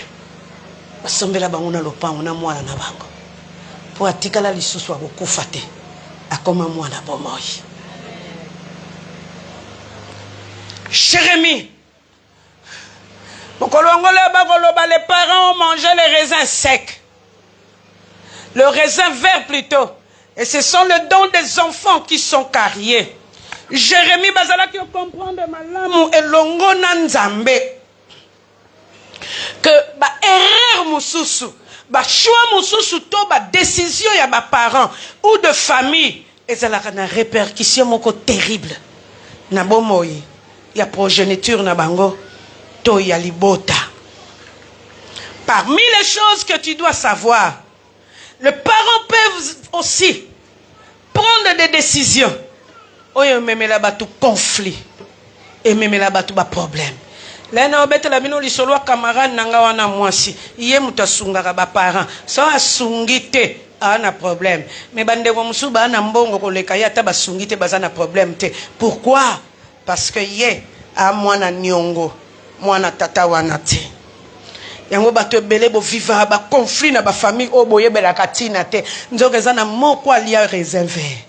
Pour atikala lisusu wa kufate akoma mwana bomoi. Jérémie, les parents ont mangé les raisins secs. Le raisin vert plutôt. Et ce sont les dons des enfants qui sont carriés. Jérémie Bazala qui comprendre malamu et longo nanzambe. Que ba erreur mususu, ba choix mususu to ba décision ya ba parents ou de famille, et ça a une répercussion moko terrible. Na bomoi, ya progéniture na bango to ya libota. Parmi les choses que tu dois savoir, les parents peuvent aussi prendre des décisions. Oyo meme la batu conflit et meme la batu ba problème. Là na obete la bino lisolo camarade nanga wana mwasi. Iye mutasunga ba parents. So asungite ana problème. Mais bande ko musuba ana mbongo koleka ya ta basungite bazana problème te. Pourquoi? Parce que ye a mwana nyongo, mwana tata wana te. Yango bato ebele bo vivre ba conflit na ba famille o boyebela katina te nzoka na moko alia réservé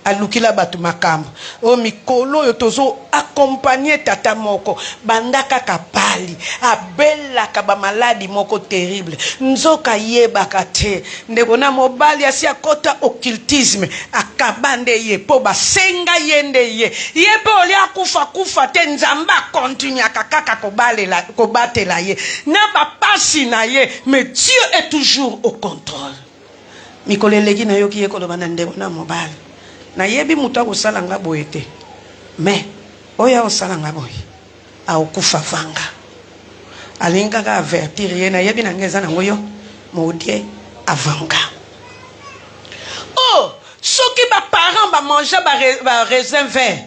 alukila batu makambo o mikolo yo tozo accompagner tata moko bandaka kapali abela ka ba maladi moko terrible nzoka yebaka te ndeko na mobali asi akota occultisme akabande ye po basenga yende ye po oli akufa te nzamba continue akaka kobatela ye na ba pasi na ye mais Dieu est toujours au contrôle. Mikolo legi na yo ki ekolo bana ndeko na mobali na yebi muta ko salanga boete mais oya o salanga boy a okufa vanga alinga ga avertir ye na yebi na ngeza na ngoyo modie avanga. Oh soki ba parents ba manger ba raisin vert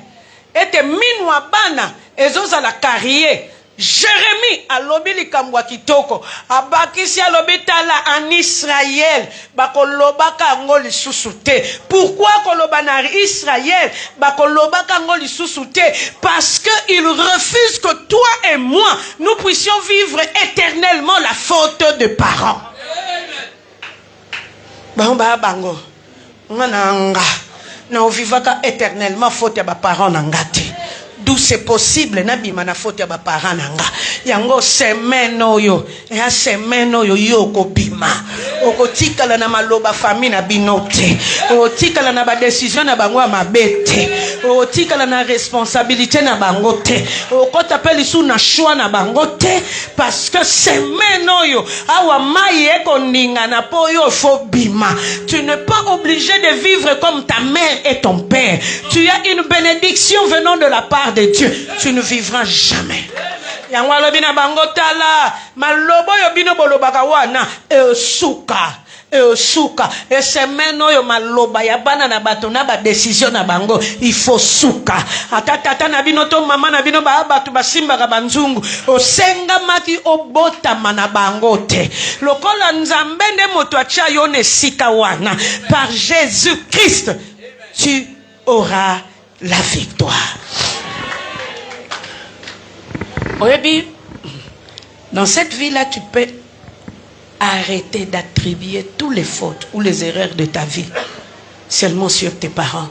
ete minwa bana ezoza la carrière. Jérémie alobi likambo kitoko abakisi alobi tala en Israël bakolobaka ngo lisusu te. Pourquoi koloba na Israël bakolobaka ngo lisusu te? Parce que il refuse que toi et moi nous puissions vivre éternellement la faute de parents. Bamba bango ngana nga na vivaka éternellement faute ya ba parents na ngate. d'où c'est possible nabima na faute ya ba parents nanga yango semaine oyo ya semaine oyo yo ko bima okotikala na maloba famille na binote okotikala na ba décision na bango mabete okotikala na responsabilité na bango te okotapeli sous na choix na bango te parce que semaine oyo awa mai eko ninga na po yo fo bima. Tu n'es pas obligé de vivre comme ta mère et ton père. Tu as une bénédiction venant de la part de Dieu. Tu ne vivras jamais. Yangwa lobina bangotala malobo yo bino bolobaka wana suka suka et semaine oyo maloba ya bana na bato na ba décision na bango il faut suka atata na bino to mama na bino ba bato basimba ka banzungu osenga mati obota mana bango te lokola nzambe nde moto acha yo ne sika wana par Jésus Christ tu auras la victoire. Oyebi, dans cette vie-là, tu peux arrêter d'attribuer toutes les fautes ou les erreurs de ta vie seulement sur tes parents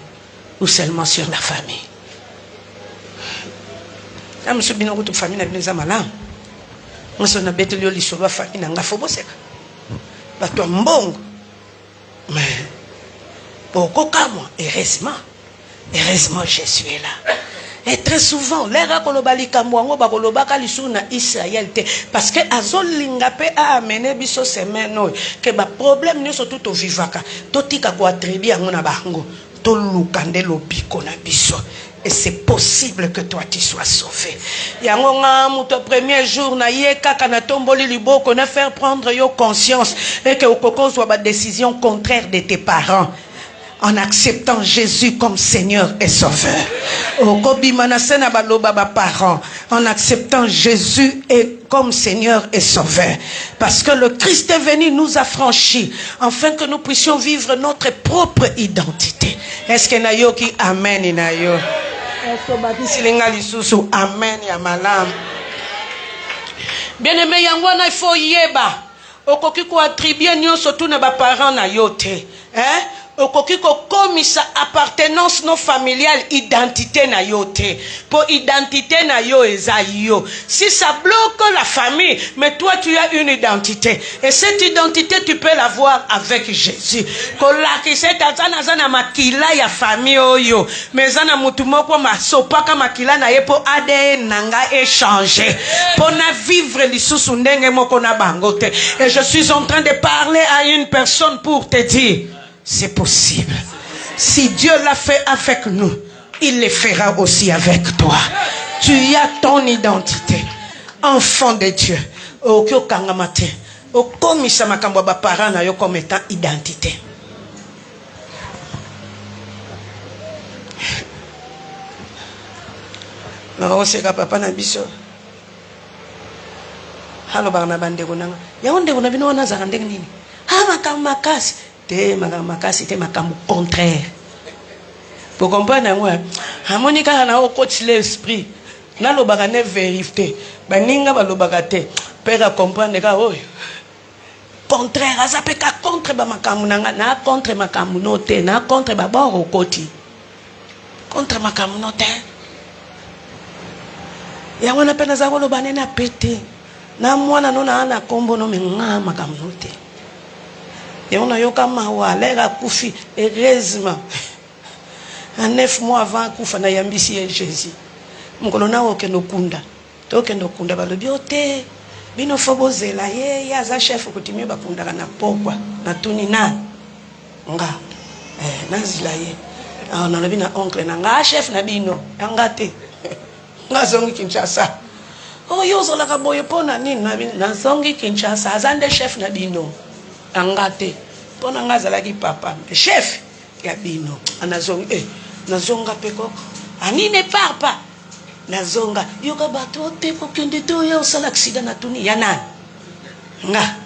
ou seulement sur la famille. Je suis bien de famille, je suis malade. Je suis bien de famille, je suis bien de famille. Mais pourquoi moi, heureusement, je suis là. Et très souvent, les gens qui ont Israël, parce que azolinga pe a amené biso semaine que ba problème ne sont tout au vivaka. Totika ko attribuer à mon bango. To lukande lobiko na biso. Et c'est possible que toi tu sois sauvé. Yango nga muto premier jour na ye kaka na tomboli liboko na faire prendre yo conscience et que okoko soit ba décision contraire de tes parents. En acceptant Jésus comme Seigneur et Sauveur. En acceptant Jésus comme Seigneur et Sauveur. Parce que le Christ est venu nous affranchir afin que nous puissions vivre notre propre identité. Est-ce que nayo ki amen inayo? Est-ce que bati silinga lisusu amen ya malam? Bien-aimé yangwana il faut yeba. Okoki ko attribuer nyonso tu na ba parents na yo te. Hein? Okoki ko komisa appartenance non familiale identité na yo te. Pour identité na yo eza yo. Si ça bloque la famille, mais toi tu as une identité. Et cette identité tu peux l'avoir avec Jésus. Kolaki cette azana makila ya famille oyo. Mais zana mutu moko masopaka makila na ye po ADN nanga échanger. Pour na vivre lisusu ndenge moko na bangote. Et je suis en train de parler à une personne pour te dire c'est possible. Si Dieu l'a fait avec nous, il le fera aussi avec toi. Tu as ton identité. Enfant de Dieu. Okyo kangamate. Okomisa makambo ba parents na yo comme étant identité. Na oseka papa na biso. Halo bana bande kunanga. Ya onde kuna bino wana za ndenge nini? Ha makamakasi. Te makasi te makamu contraire. Pour comprendre moi, harmonika na o coach l'esprit. Na lo bagane vérité. Baninga ba lo bagate. Père comprendre ka oyo. Contraire azape ka contre ba makamu na contre makamu note na contre ba boro koti. Contre makamu note. Ya wana pena za lo banena pété. Na mwana nona ana kombo no menga makamu note. Et on a eu comme l'air à Koufi, heureusement. 9 mois avant Koufa, na yambisi Jésus. Mon colonel okendo kunda. Tokendo kunda ba lobiote. Bino foboze la ye ya za chef kutimie ba kunda na pokwa. Na tuni na. Nga. Nazila ye. Ah na lobi na oncle na nga chef na bino. Ngate. Nga zongi Kinshasa. Oh yo zola ka boye pona nini na zongi Kinshasa. Azande chef na bino. Angate pona ngazala ki papa chef ya bino anazonga nazonga peko anine papa nazonga yoka bato te ko kende to ya osala accident na tuni ya nani nga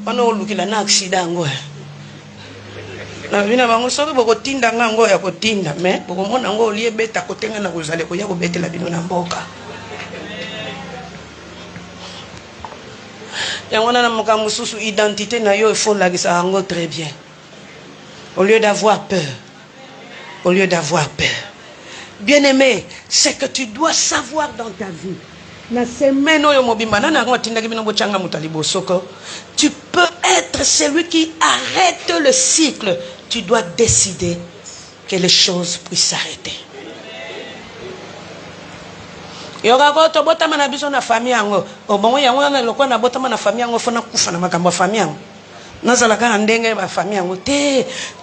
ono lukila na accident ngo na bina bango soki boko tinda ngo ya kotinda mais boko mona ngo lié beta kotenga na kozale ko ya ko betela bino na mboka. Il identité il faut la très bien. Au lieu d'avoir peur, Bien-aimé, c'est que tu dois savoir dans ta vie. Tu peux être celui qui arrête le cycle. Tu dois décider que les choses puissent s'arrêter.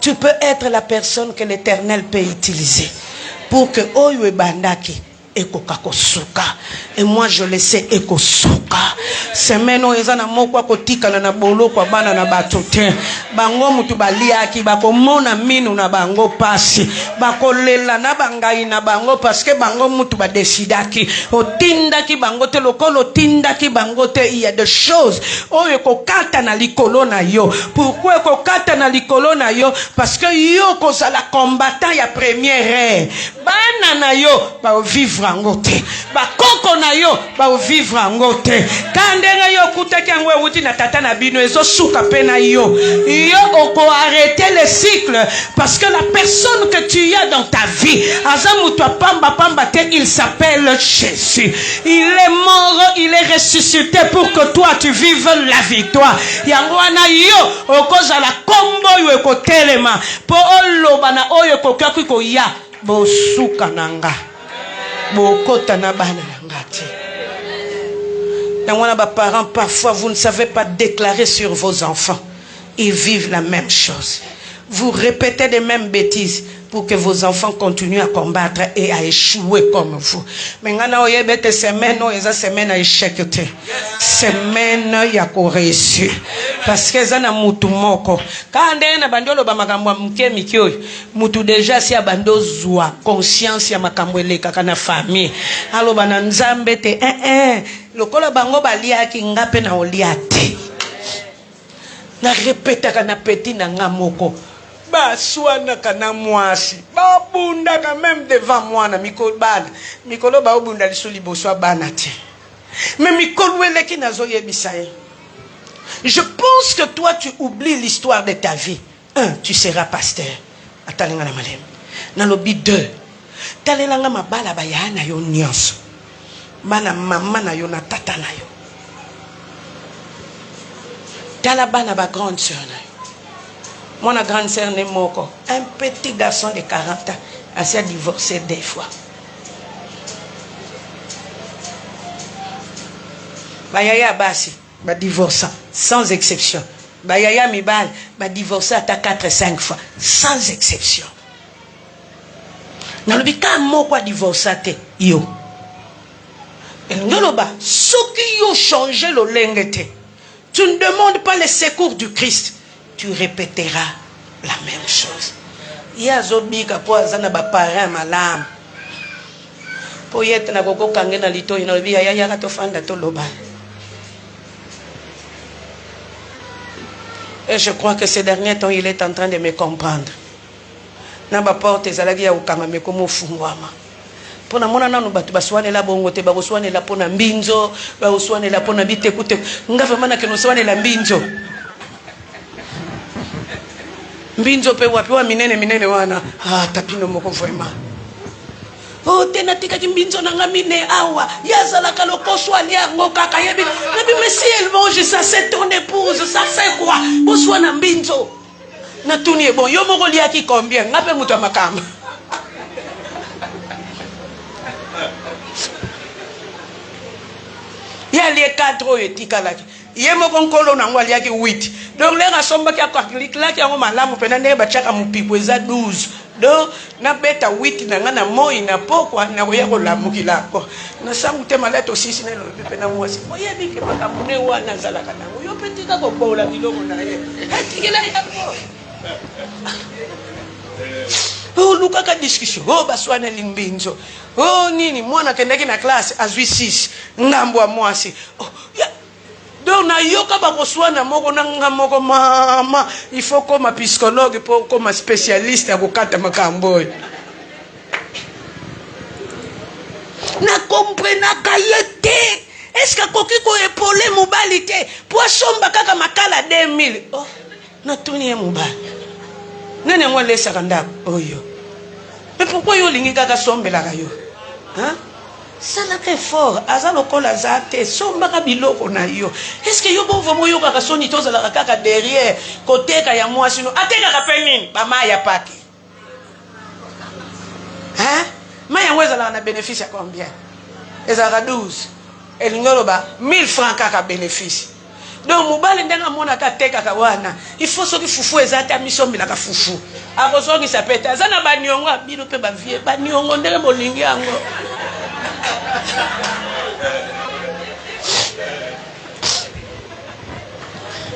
Tu peux être la personne que l'Éternel peut utiliser pour que Oyo Bandaki ekokakosuka. Et moi je le sais ekosuka. Semeno ezana moko kotika na bolo kwa bana na batote. Bango mutu baliaki bakomona minu na bango pasi. Bakolela na bangai na bango parce que bango mutu ba decidaki. Otindaki bango te lokolo tindaki bango te. Il y a des choses oyo kokata na likolo na yo. Pourquoi kokata na likolo na yo? Parce que yo kozala combattant ya première heure. Bana na yo ba vivre angote. Ba koko na yo ba vivre angote. Kandenge yo kutaki angwe wuti na tata na bino ezo suka pena yo. Yo oko arrêter le cycle parce que la personne que tu as dans ta vie, azamu toi pamba pamba te, il s'appelle Jésus. Il est mort, il est ressuscité pour que toi tu vives la victoire. Yangwana yo oko za la kombo yo eko telema po oloba na oyo kokaku ko ya bo suka nanga. Bokota na bana ngati. Parents, parfois vous ne savez pas déclarer sur vos enfants. Ils vivent la même chose. Vous répétez les mêmes bêtises pour que vos enfants continuent à combattre et à échouer comme vous. Mais maintenant, il y a des semaines, il semaine à échec. Semaine ya ko réussir. Parce que ça na mutu moko. Quand on a bandolo ba makambo mke mikyo, mutu déjà si abando zwa conscience ya makambo eleka kana famille. Alo bana nzambe te lokola bango balia ki ngape na oliate. Na répéta kana petit na ngamoko. Ba swana kana mwasi. Ba bunda ka même devant moi na mikolo bana. Mikolo ba obunda lisuli boswa bana te. Mais mikolo wele ki nazo yebisa ye. Je pense que toi tu oublies l'histoire de ta vie. 1, tu seras pasteur. Atalinga na malem. Na lobi 2. Talelanga mabala bayana yo nyonso. Bana mama na yo na tata na yo. Tala bana ba grande sœur na yo. Mon grande sœur n'est moko. Un petit garçon de 40 ans a s'est divorcé 2 fois. Bayaya basi ba divorçant sans exception. Bayaya mibal ba divorcé à 4-5 fois sans exception. Na lobi ka moko a divorcé te yo. Ngoloba soki yo changer le lengete. Tu ne demandes pas le secours du Christ. Tu répéteras la même chose. Yazobika po azana ba parent malam. Po yete na koko kange na lito ino bi ya ka to fanda to loba. Et je crois que ces derniers temps il est en train de me comprendre. Na ba porte ezalaki ya ukanga me komo fungwama. Pona mona nanu batu baswane la bongo te ba baswane la pona mbinzo, ba baswane la pona bitekute. Ngava mana ke no swane la mbinzo. Mbinzo pe wapi wa minene wana. Tapino moko vraiment. Oh tena tika mbinzo na ngamine awa. Yazala kaloko swali yango kaka yebi. Nabi mais si elle mange ça c'est ton épouse, ça fait quoi? Boswana mbinzo. Na tuni bon yo moko liaki combien? Ngape mutu makamba. Il y a les 4 etika laki. Yemo konkolo na ngwali yaki 8. Donc les rasomba ki akaklik laki yango malamu pena ndenge bachaka mupipo eza 12. Donc na beta 8 na ngana moi na pokwa na koya ko lamukilako. Na sangu te maleto 6 na lo pena mwasi. Moye bike makamune wana zalaka na. Yo petika ko bola biloko na ye. Hatikela yako. Oh luka ka discussion. Oh baswana limbinzo. Oh nini mwana kendeki na classe azwi 6 ngambo mwasi. Oh ya donc na yoka ba koswana moko na ngamoko mama il faut comme un psychologue pour comme un spécialiste à kokata makambo. Na comprena kayete. Est-ce que koki ko épauler mobali te poisson bakaka makala 2000. Oh na tuni mobali. Nene mo lesa kanda oyo. Mais pourquoi yo lingi kaka sombelaka yo? Hein? Ça là très fort. Aza lokola zate sombaka biloko na yo. Est-ce que yo bon vraiment yo kaka soni toza la kaka derrière côté ka ya moi sino ateka ka penini ba maya paki. Hein? Maya weza la na bénéfice à combien? Ezara 12. Elingolo ba 1000 francs kaka bénéfice. Donc mobali ndenga mona ka teka ka wana. Il faut soki fufu ezata misombela ka fufu. Akoso ki sapeta zana ba nyongo bino pe ba vie ba nyongo ndenge bolingi yango.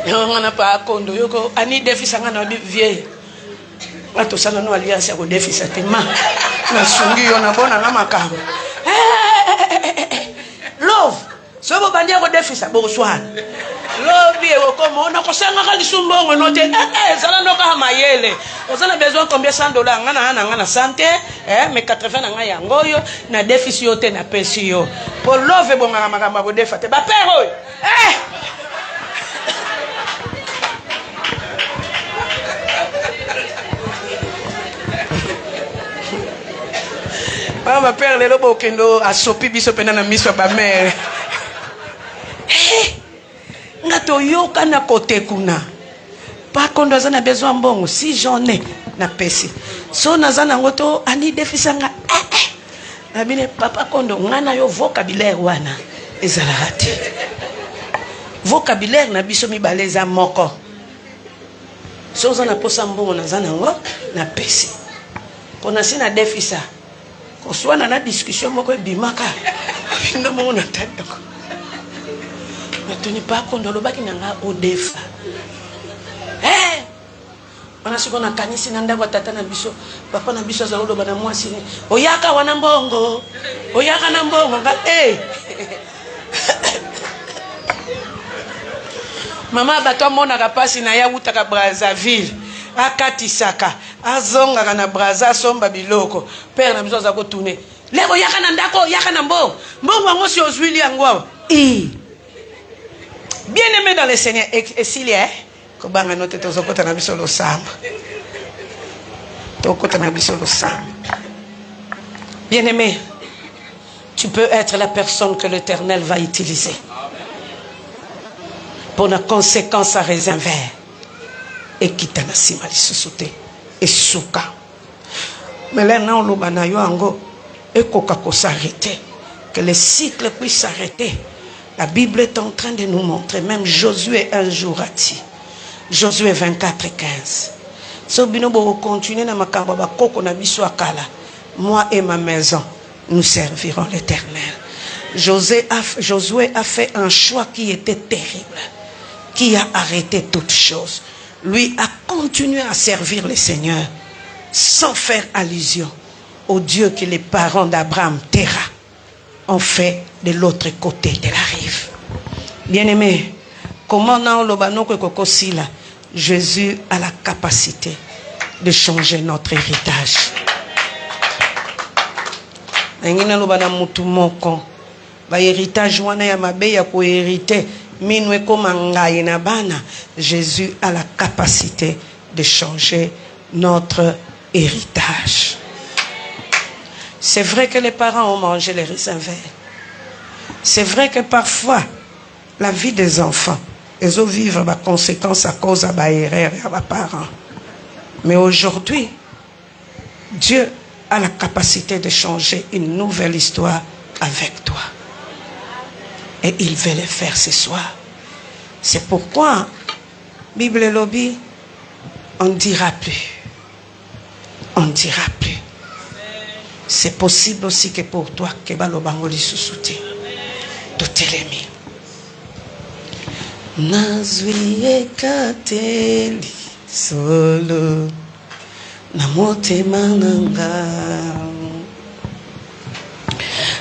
Yo na pa kondo yoko ani defisa ngana bi vie. Wato sana no alliance ya ko defisa tema. Na sungi yo na bona na makambo. Love. Sobo bandia ko defisa bo swana. Love ye ko mona ko sanga ka lisumbongo no te sala no ka mayele. Osana besoin combien $100 ngana santé mais 80 na nga yango yo na defisi yo te na pesi yo. Po love bo ngama makamba bo defate ba père Mama père le lobo kendo asopi biso pena na miso ba mère. Ngato yoka na kote kuna. Pas kondo zana besoin mbongo si j'en ai na pesi. So nazana ngoto ani defisanga na bine papa kondo ngana yo vocabulaire wana ezalati. Vocabulaire na biso mibaleza moko. So zana posa mbongo nazana ngo na pesi. Pona sina defisa. Koswana na discussion moko bimaka. Finga mo na tata. Matoni pa kondo lobaki nanga odefa. Wana siko na kanisi na ndako tata na biso, papa na biso za loba na mwasi ni. Oyaka wana mbongo. Oyaka na mbongo nga Mama bato mona kapasi na ya utaka Brazzaville. Akatisaka. Azonga kana Brazza somba biloko. Père na biso za ko tourner. Lego yaka na ndako, yaka na mbongo. Mbongo ngo si ozwili yango. Bien-aimé dans le Seigneur, et s'il y a, bien-aimé, tu peux être la personne que l'Éternel va utiliser pour la conséquence à réserver et qui t'a nassima li susute et souka. Mais là, non, le banayo ango et koka ko s'arrêter, que le cycle puisse s'arrêter. La Bible est en train de nous montrer, même Josué un jour a dit, Josué 24:15. So binobo continuer na makambo ba koko na biso akala. Moi et ma maison, nous servirons l'Éternel. Josué a fait un choix qui était terrible, qui a arrêté toutes choses. Lui a continué à servir le Seigneur sans faire allusion au Dieu que les parents d'Abraham, Terah, ont fait de l'autre côté de la rive. Bien-aimé, comment Jésus a la capacité de changer notre héritage. Jésus a la capacité de changer notre héritage. C'est vrai que les parents ont mangé les raisins verts. C'est vrai que parfois, la vie des enfants, ils ont vivre ma conséquence à cause de ma erreur et à mes parents. Mais aujourd'hui, Dieu a la capacité de changer une nouvelle histoire avec toi. Et il veut le faire ce soir. C'est pourquoi, Bible Lobby, on ne dira plus. On ne dira plus. C'est possible aussi que pour toi, que balobangoli susute, tout est mis. Nazwi kateli solo namote mananga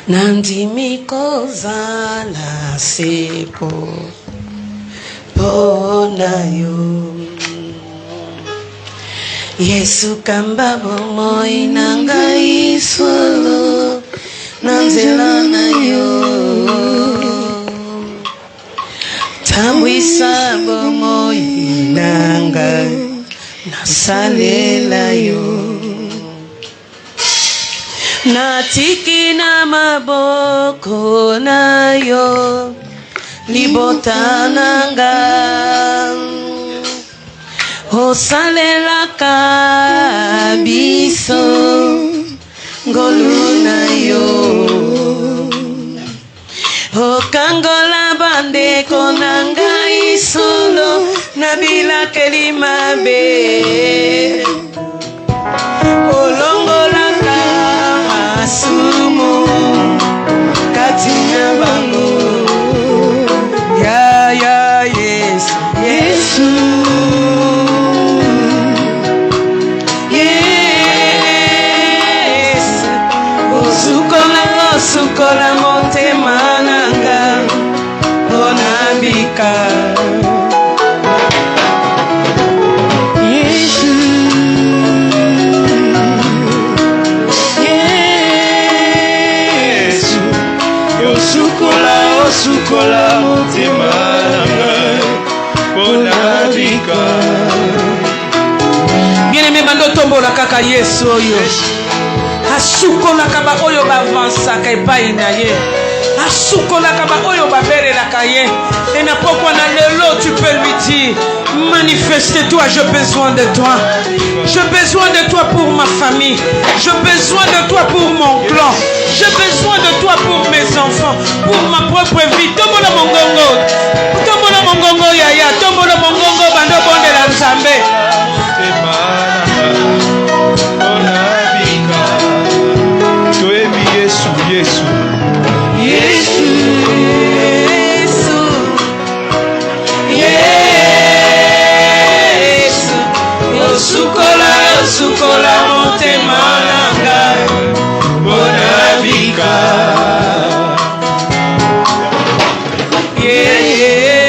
nandimi kozala sepo ponayo Yesu kamba bomoi nanga isolo nanzela na yo Tamwisa bomoi nanga nasalela yo natiki na maboko na yo libota nanga osalelaka biso ngolu na yo okangola bandeko na ngai solo na bilakeli mabe olongolaka masumu kati na bango ya Yesu Yesu Yesu osukola motema nanga onabika sukola motema nanga ponabika. Bien-aimé bando tombola kaka Yesu oyo asukolaka ba oyo bavansaka epai na ye asukolaka ba oyo baberelaka ye et na pourquoi na lelo tu peux lui dire manifeste-toi, j'ai besoin de toi. J'ai besoin de toi pour ma famille. J'ai besoin de toi pour mon clan. J'ai besoin de toi pour mes enfants, pour ma propre vie. Tombola mongongo yaya, tombola mongongo bando bonde la nzambe. Yesu Yesu Yesu sukola motema nanga bonabika Yesu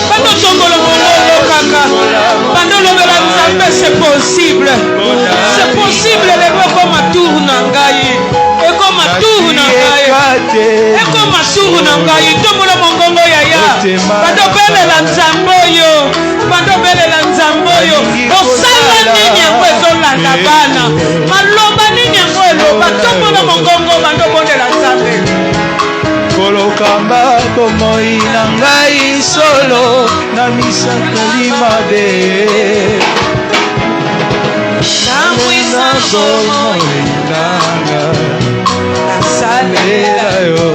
bando tongolo mongongo kaka bando lobela nzambe c'est possible lelo koma tour na ngai ekoma tour na ngai ekoma tour na ngai tombola mongongo yaya bando belela nzambe oyo osala nini yango ezolanda bana maloba nini yango eloba tombola mongongo bando bondela nzambe kolokamba komoi na ngai solo na misakoli mabe namwisa komoi nanga nasalela yo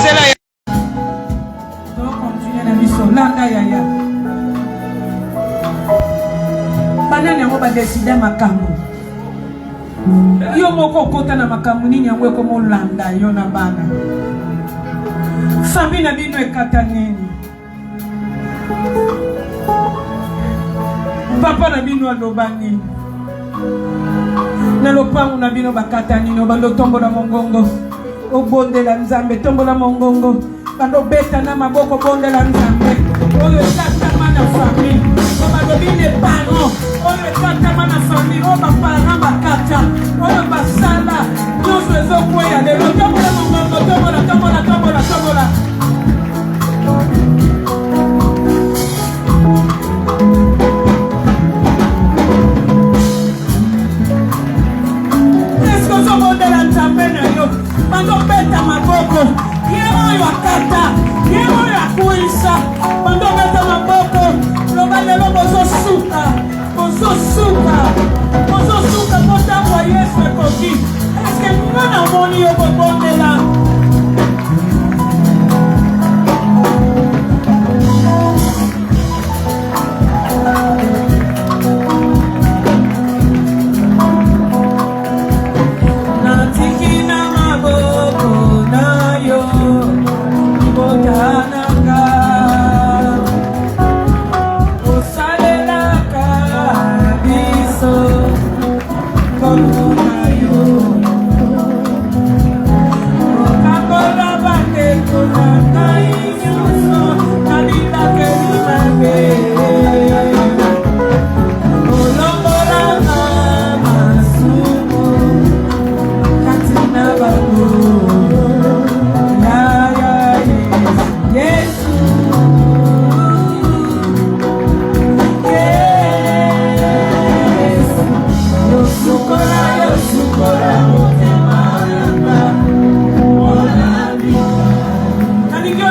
zela ya continue na biso landa yaya banani yango badeside makambo yo moko okota na makambo nini yango ekomolanda yo na bana famille na bino ekata nini papa na bino aloba nini na lopango na bino bakata nini obando tombola mongongo obondela nzambe tombola mongongo bando beta na maboko bondela nzambe oyo ekatama na famille obadobine pano oyo ekatama na famille oyo baparent bakata oyo basala nyonso ezokweya lelo tombola mongongo tombola eske ozobondela nzambe na yo bandobeta maboko ye oyo akata ye oyo akwisa bandobeta maboko loba lelo bozosuka kotango yesu ekoki eske ngana omoni yo kobondela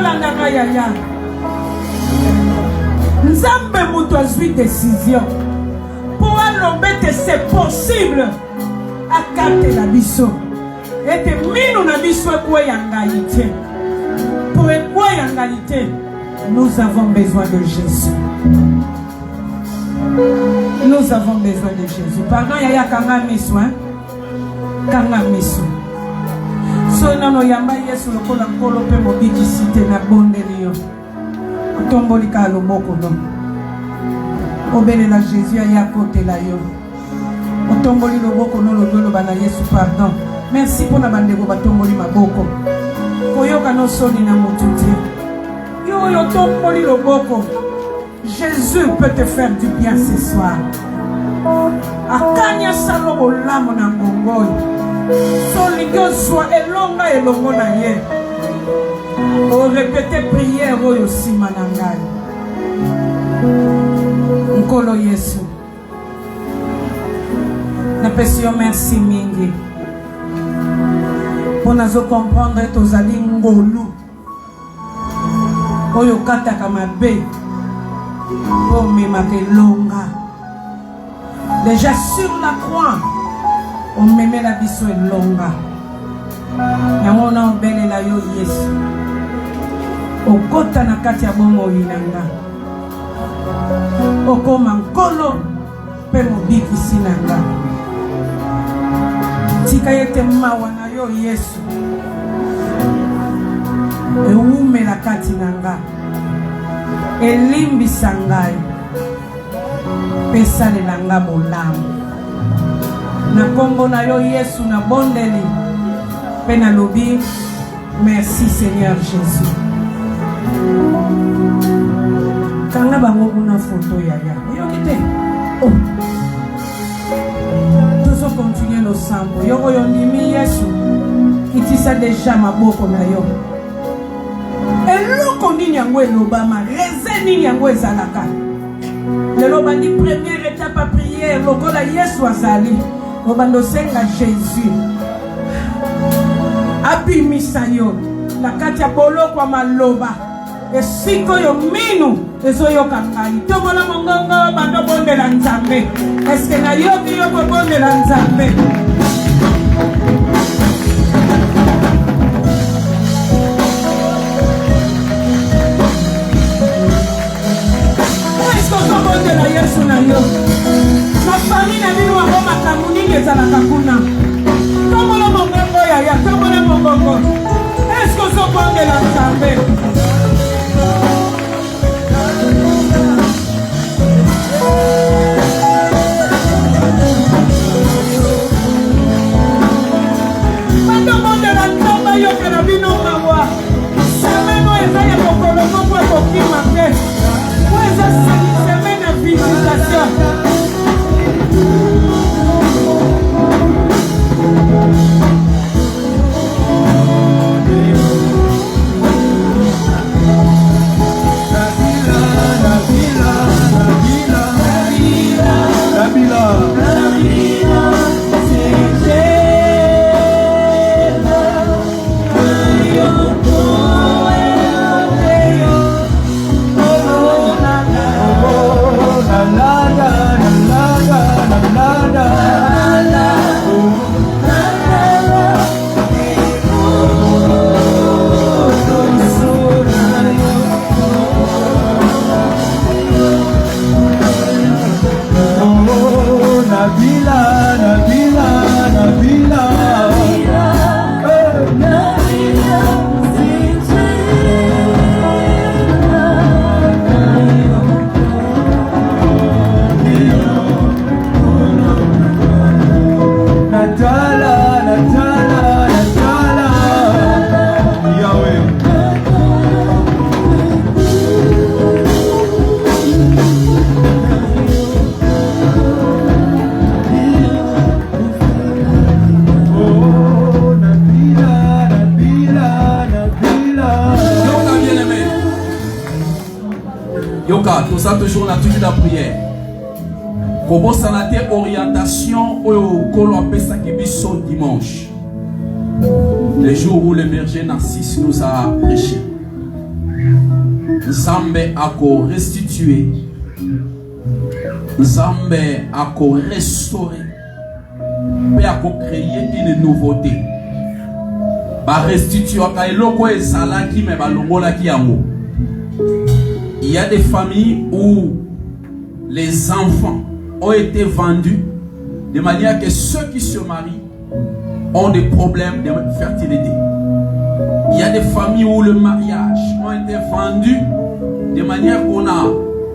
Olandanga yaya. Nzambe mutu azwi décision. Pour alobete c'est possible. Akate la biso. Ete minu na biso ekwe yangalité. Pour ekwe yangalité, nous avons besoin de Jésus. Nous avons besoin de Jésus. Pardon, yaya kanga miso, hein? Kanga miso. So nano yamba yesu lokola nkolo pe mobiki site na bondeli yo. Otomboli ka loboko no. Obelela Jésus aya kotela yo. Otomboli loboko no lobolo bana yesu pardon. Merci pour na bandeko batomboli maboko. Koyoka no soni na mututi. Yo yo tomboli loboko. Jésus peut te faire du bien ce soir. Akanya salo olamo na ngongoi. Soligyo soit elonga elongo na ye. O répéter prière oyo sima na ngai. Nkolo Yesu. Na pesi yo merci mingi. Pour nous comprendre tozali ngolu. Oyo kataka mabe. Oh memake longa. Déjà sur la croix, on me met la biso et longa. Yango na obele la yo Yesu. Okota na kati ya bomo yinanga. Okoma nkolo pe mobiki sinanga. Tika yete mawa na yo Yesu. Eume la kati nanga. Elimbi sangai. Pesa lelanga bolamu. Na kombo na yo Yesu na bondeli. Pena lobi. Merci Seigneur Jésus. Kanga bango kuna photo yaya. Yo kite. Oh. Tous on continue nos sambo. Yo yo ndimi Yesu. Kitisa déjà maboko na yo. Eloko nini yango elobama. Reze nini yango ezalaka. Le bandi première étape à prière, lokola Yesu azali. Obando senga Jésus. Abimisa yo. La katia bolo kwa maloba. Esiko yo minu. Ezo yo kangai. Tomola mongongo bando bonde la nzambe. Eske na yoki yo bonde la nzambe. De la Yesu na yo. Ma famille na bino wa makamu nini ezalaka kuna. Tomola mongongo yaya, tomola mongongo. Est-ce que so bonde la nzambe? Bando bonde la nzambe yo ke na bino mawa. Semeno ezaya kokolo moko kokima te. Weza semena visitation. Tout ça toujours la toujours la prière. Comment ça n'a été orientation au colon Pessakibiso dimanche. Le jour où le berger Narcisse nous a prêché. Nzambe ako restituer, Nzambe ako restaurer, pe ako créer une nouveauté. Ba restituer ka eloko ezalaki me balongolaki yango. Il y a des familles où les enfants ont été vendus de manière que ceux qui se marient ont des problèmes de fertilité. Il y a des familles où le mariage ont été vendus de manière qu'on a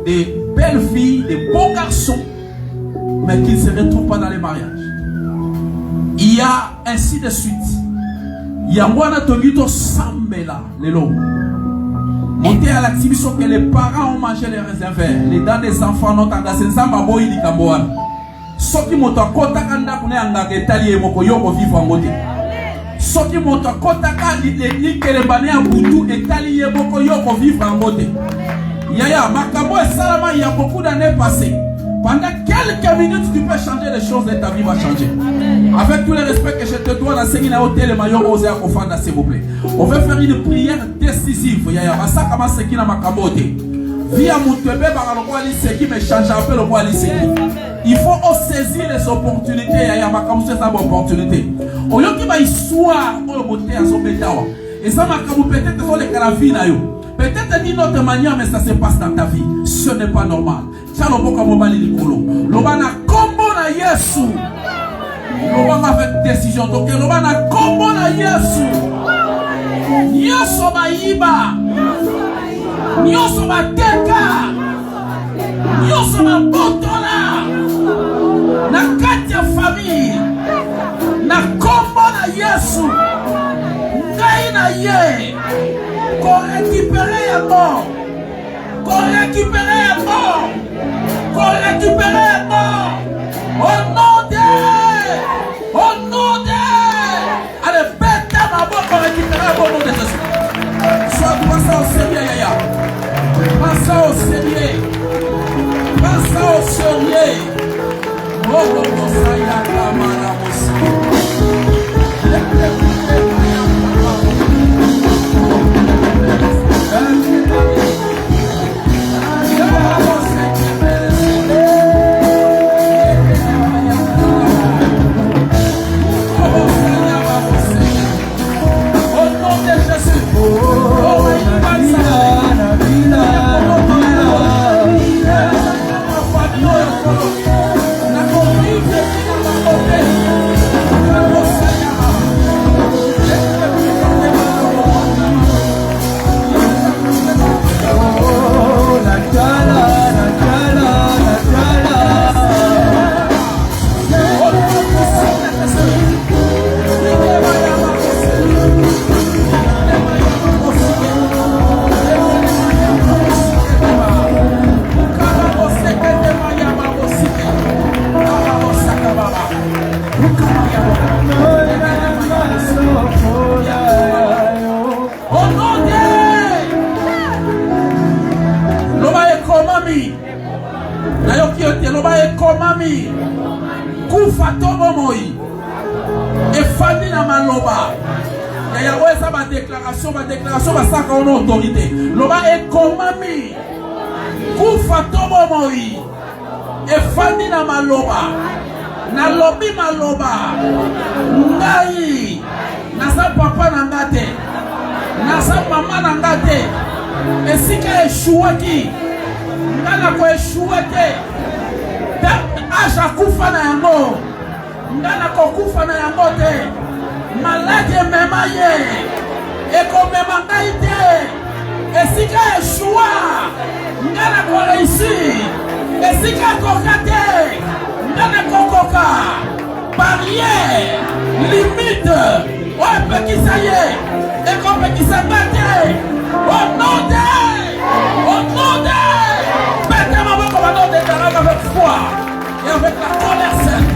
des belles filles, des beaux garçons, mais qui ne se retrouvent pas dans les mariages. Il y a ainsi de suite. Il y a Mwana Togito Sambela, les lots. Monter à l'activité que les parents ont mangé les raisins verts. Les dents des enfants n'ont pas d'assez Zambabo il dit Kamboan. Soki moto kota kanda kune anga getali emoko yoko vivre en côté. Soki moto kota kandi les kelebane à butu etali emoko yoko vivre en côté. Yaya makabo et salama il y a beaucoup d'années passées. Pendant quelques minutes tu peux changer les choses et ta vie va changer. Avec tout le respect que je te dois, la Seigneur hôtel maillot osé à Kofanda s'il vous plaît. On va faire une prière décisive. Yaya masaka masekina makabote. Via Moutebe Baraloa Liseki mais change un peu le roi Liseki. Il faut saisir les opportunités. Yaya makamu c'est une opportunité. Au lieu qu'il va y soit au beauté à son bétawa. Et ça makamu peut-être sur les caravines. Peut-être d'une autre manière, mais ça se passe dans ta vie. Ce n'est pas normal. Tiens le boka mobali likolo. Lobana combo na Yesu. Lobana avec décision. Donc lobana combo na Yesu. Nyoso bayiba. Nyoso bateka. Nyoso babotola. Na kati ya famille. Na combo na Yesu. Ngai na ye. Qu'on récupère à mort. Qu'on récupère à mort. Qu'on récupère à mort. Au nom de. Au nom de. Allez, bête à ma boîte pour récupérer au nom de Jésus. Sois ça au sérieux, Yaya. Prends ça au sérieux. Prends ça au sérieux. Oh, oh, oh, ça y a la mala aussi. Déclaration va ça qu'on a autorité. L'homme est commandé. Koufa tobo moi. Et fani na maloba. Na lobi maloba. Ngai. Na sa papa na ngate. Na sa mama na ngate. Et si ka échouaki. Ngana ko échouate. Aja kufa na yango. Ngana ko kufa na yango te. Malade mema ye. Et comme Mangaïté, et si tu as échoué, tu as réussi. Et si tu as cocaté, tu as coca. Barrière, limite, ouais, peut qui ça y est, et comme qui s'est battu, au nom de, mettez ma main comme un nom de Tarab avec foi et avec la colère sainte.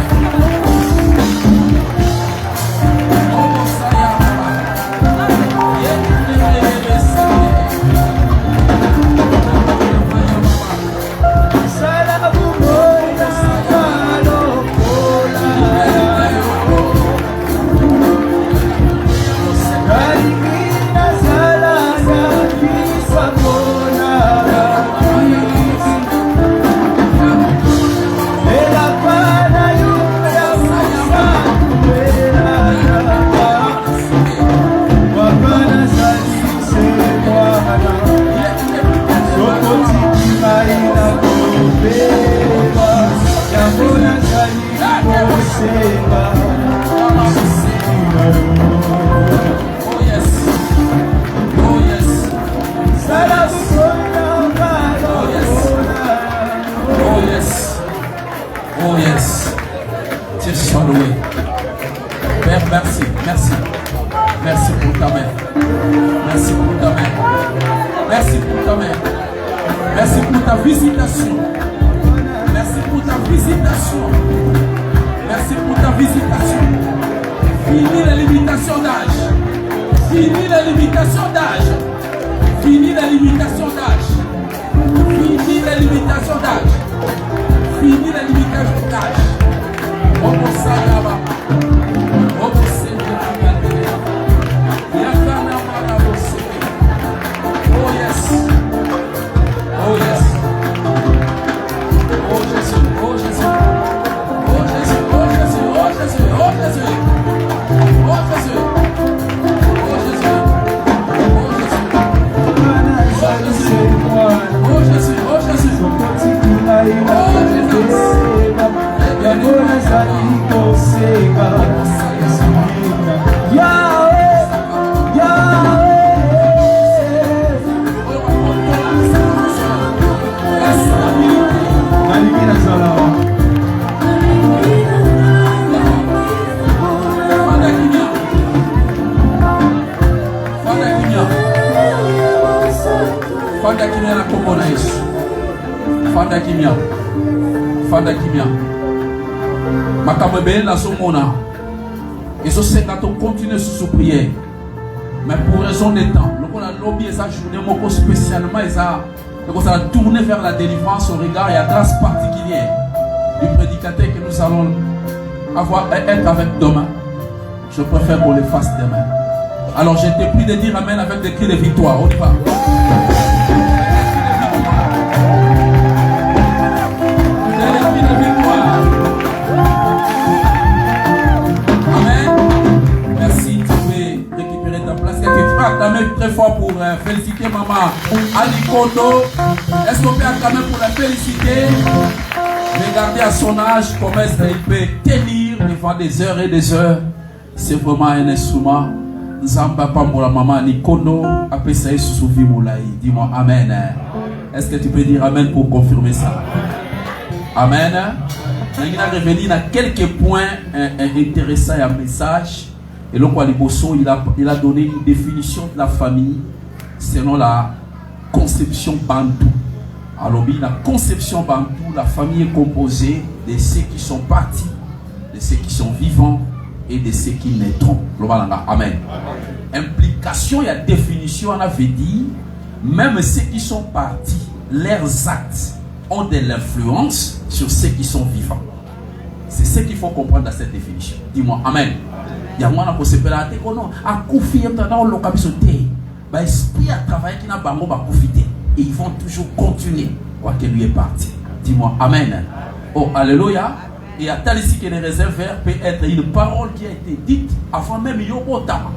Sala visitation. Merci pour ta visitation. Merci pour ta visitation. Fini les limitations d'âge. Fini les limitations d'âge. Fini les limitations d'âge. Fini les limitations d'âge. Fini les limitations d'âge. Omo Sagaba. Omo Sagaba. Yakana Marabo Sebe. Oh yes. Oh yes. Oh Jésus. Oh Jésus. Oh Jésus. Oh Jésus. Oh Jésus. Oh Jésus. Oh Jésus. Oh Jésus. Oh Jésus. Oh Jésus. Oh Jésus. Fanda kimia na kombo na Yesu. Fanda kimia. Fanda kimia. Makambo ebele na somona. Ezo senga to continuer sous prière. Mais pour raison de temps, le qu'on a lobby et sa journée moko spécialement et ça a tourné vers la délivrance au regard et à grâce particulière du prédicateur que nous allons être avec demain. Je préfère qu'on le fasse demain. Alors je te prie de dire amen avec des cris de victoire. On y va. Acclamer très fort pour féliciter maman Ali Kondo. Est-ce qu'on peut acclamer pour la féliciter? Regardez à son âge comment est-ce qu'elle peut tenir devant des heures et des heures. C'est vraiment un instrument. Zamba pas pour la maman Ali Kondo. Après ça, il se souvient moulaï. Dis-moi amen. Est-ce que tu peux dire amen pour confirmer ça? Amen. Il a révélé quelques points intéressants et un message. Et le Kwaliboso, il a donné une définition de la famille selon la conception bantou. Alors, la conception bantou, la famille est composée de ceux qui sont partis, de ceux qui sont vivants et de ceux qui naîtront. Amen. Implication et définition, on avait dit, même ceux qui sont partis, leurs actes ont de l'influence sur ceux qui sont vivants. C'est ce qu'il faut comprendre dans cette définition. Dis-moi, amen. Il y a moins de possibilités. Oh non, à Koufi, on l'a cabisoté. L'esprit a travaillé qui n'a pas profité. Et ils vont toujours continuer. Quoi qu'il lui est parti. Dis-moi, amen. Oh, alléluia. Et à tel ici que les réserves peut être une parole qui a été dite avant même Yobotama.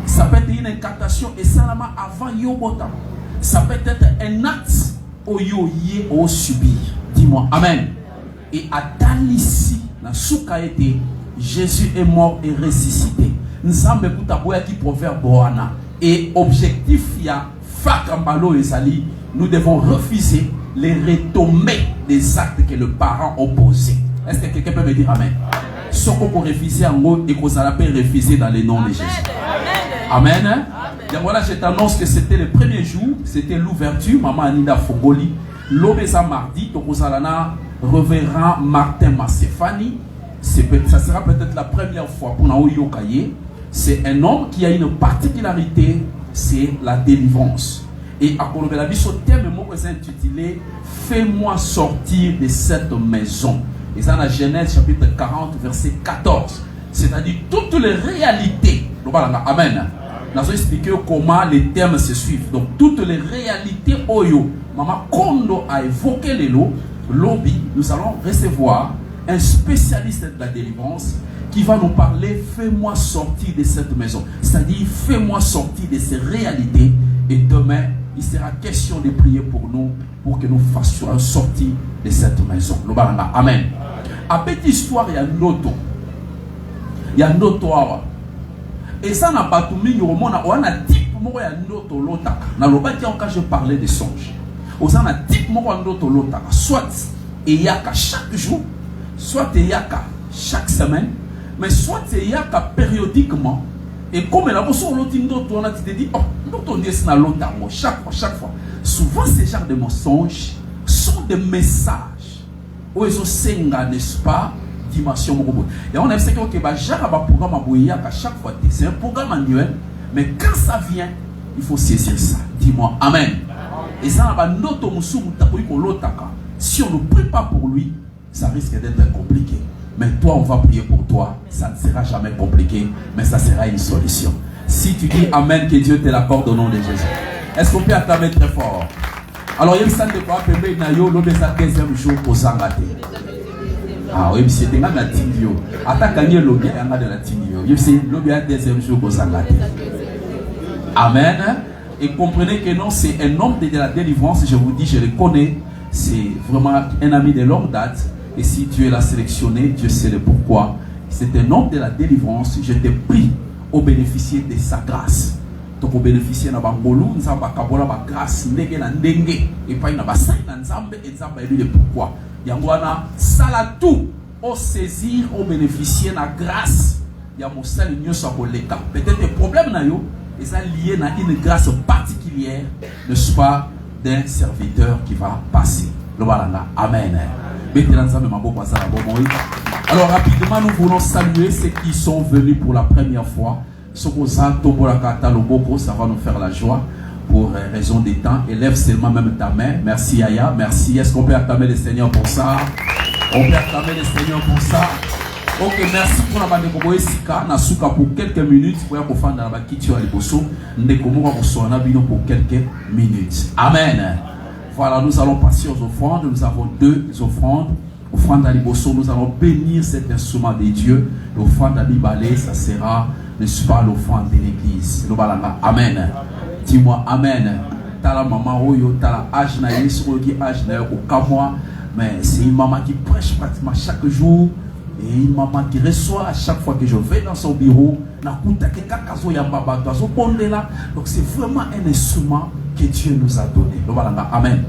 Ça peut être une incantation et seulement avant Yobotama. Ça peut être un acte au yoye au subir. Dis-moi, amen. Et à tel ici, dans ce cas été, Jésus est mort et ressuscité. Nous avons qui proverbe Boana. Et objectif, il y a Fakambalo et Zali. Nous devons refuser les retombées des actes que le parent ont posés. Est-ce que quelqu'un peut me dire amen? Ce qu'on peut refuser en haut et qu'on peut refuser dans le nom de Jésus. Amen. Amen. Donc voilà, je t'annonce que c'était le premier jour, c'était l'ouverture. Maman Anida Fogoli. L'obésa mardi, Tokozalana, révérend Martin Massefani. Ça sera peut-être la première fois pour Naoyo Kaye. C'est un homme qui a une particularité, c'est la délivrance. Et à Kolobelabi, ce thème est intitulé Fais-moi sortir de cette maison. Et ça, dans Genèse chapitre 40, verset 14. C'est-à-dire toutes les réalités. Amen. Nous allons expliquer comment les termes se suivent. Donc, toutes les réalités Oyo, Maman Kondo a évoqué les lots, lobby, nous allons recevoir un spécialiste de la délivrance qui va nous parler, fais-moi sortir de cette maison. C'est-à-dire, fais-moi sortir de ces réalités. Et demain, il sera question de prier pour nous, pour que nous fassions sortir de cette maison. Amen. À petite histoire, il y a un auto. Il y a un auto. Et ça n'a pas tout mis, on a type, il y a un auto lotaka. Dans le bâtiment, quand je parlais des songes, on a type, il y a un auto lotaka. Soit il y a chaque jour, soit il y a chaque semaine, mais soit il y a périodiquement. Et comme la personne on a dit, oh, on dit c'est dans l'autre chaque fois. souvent ces genres de mensonges sont des messages où ils ont senga, n'est-ce pas, dimension moko. Et on a vu que bah genre ba programme à chaque fois c'est un programme annuel, mais quand ça vient, il faut saisir ça. Dis-moi amen. Et ça va notre musu mutakoyi ko lotaka. Si on ne prie pas pour lui, ça risque d'être compliqué. Mais toi, on va prier pour toi. Ça ne sera jamais compliqué, mais ça sera une solution. Si tu dis amen, que Dieu te l'accorde au nom de Jésus. Est-ce qu'on peut acclamer très fort? Alors, il y a une salle de quoi appeler Nayo, l'homme est le deuxième jour pour s'engager. Ah oui, c'est un la tingio. Attends, gagner l'homme de la tingio. Il y a le deuxième jour pour s'engager. Amen. Et comprenez que non, c'est un homme de la délivrance. Je vous dis, je le connais. C'est vraiment un ami de longue date. Et si Dieu l'a sélectionné, Dieu sait le pourquoi. C'est un homme de la délivrance. Je te prie au bénéficier de sa grâce. Donc au bénéficier na bangolo, nous avons kabola ba grâce ndenge na ndenge et pas na basai na nzambe et nzambe lui le pourquoi. Yangwana sala tout au saisir au bénéficier na grâce. Ya mosali nyoso akoleka. Peut-être le problème na yo est lié à une grâce particulière, n'est-ce pas, d'un serviteur qui va passer. Le voilà. Amen. Alors rapidement, nous voulons saluer ceux qui sont venus pour la première fois. Ça va nous faire la joie pour raison des temps. Élève seulement même ta main. Merci Aya, merci. Est-ce qu'on peut acclamer le Seigneur pour ça? On peut acclamer le Seigneur pour ça. Ok, merci pour la bande de Sika. Nasuka pour quelques minutes. Pour faire dans la kitio à l'Iboso. Pour quelques minutes. Amen. Voilà, nous allons passer aux offrandes. Nous avons 2 offrandes. Offrande à l'Iboso, nous allons bénir cet instrument de Dieu. L'offrande à l'Ibalé, ça sera, n'est-ce pas, l'offrande de l'église. Amen. Dis-moi Amen. Tala maman oyo, tala âge na yesu qui âge na au kamwa. Mais c'est une maman qui prêche pratiquement chaque jour. Et une maman qui reçoit à chaque fois que je vais dans son bureau. Donc c'est vraiment un instrument que Dieu nous a donné. Amen.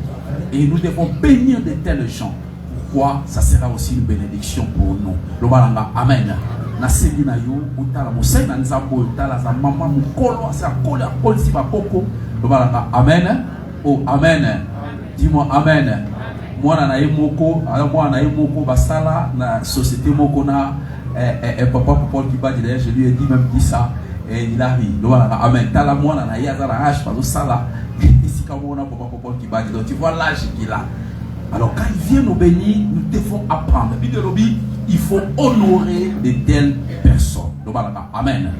Et nous devons bénir de tels gens. Pourquoi? Ça sera aussi une bénédiction pour nous. Amen. Amen. Oh, Amen. Dis-moi Amen. Moi na moko, alors moi na moko basala na société moko na papa Paul qui va dire, je lui ai dit même dit ça et il a ri. Amen. Tala moi na ya za la hache pas sala ici quand on a papa Paul qui va dire, tu vois l'âge qu'il a. Alors quand il vient nous bénir, nous devons apprendre. Il faut honorer de telles personnes. Amen.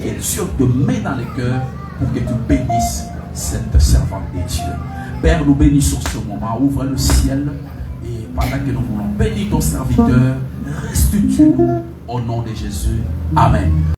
Et Dieu te met dans le cœur pour que tu bénisses cette servante de Dieu. Père, nous bénissons ce moment. Ouvre le ciel. Et pendant que nous voulons bénir ton serviteur, restitue-nous au nom de Jésus. Amen.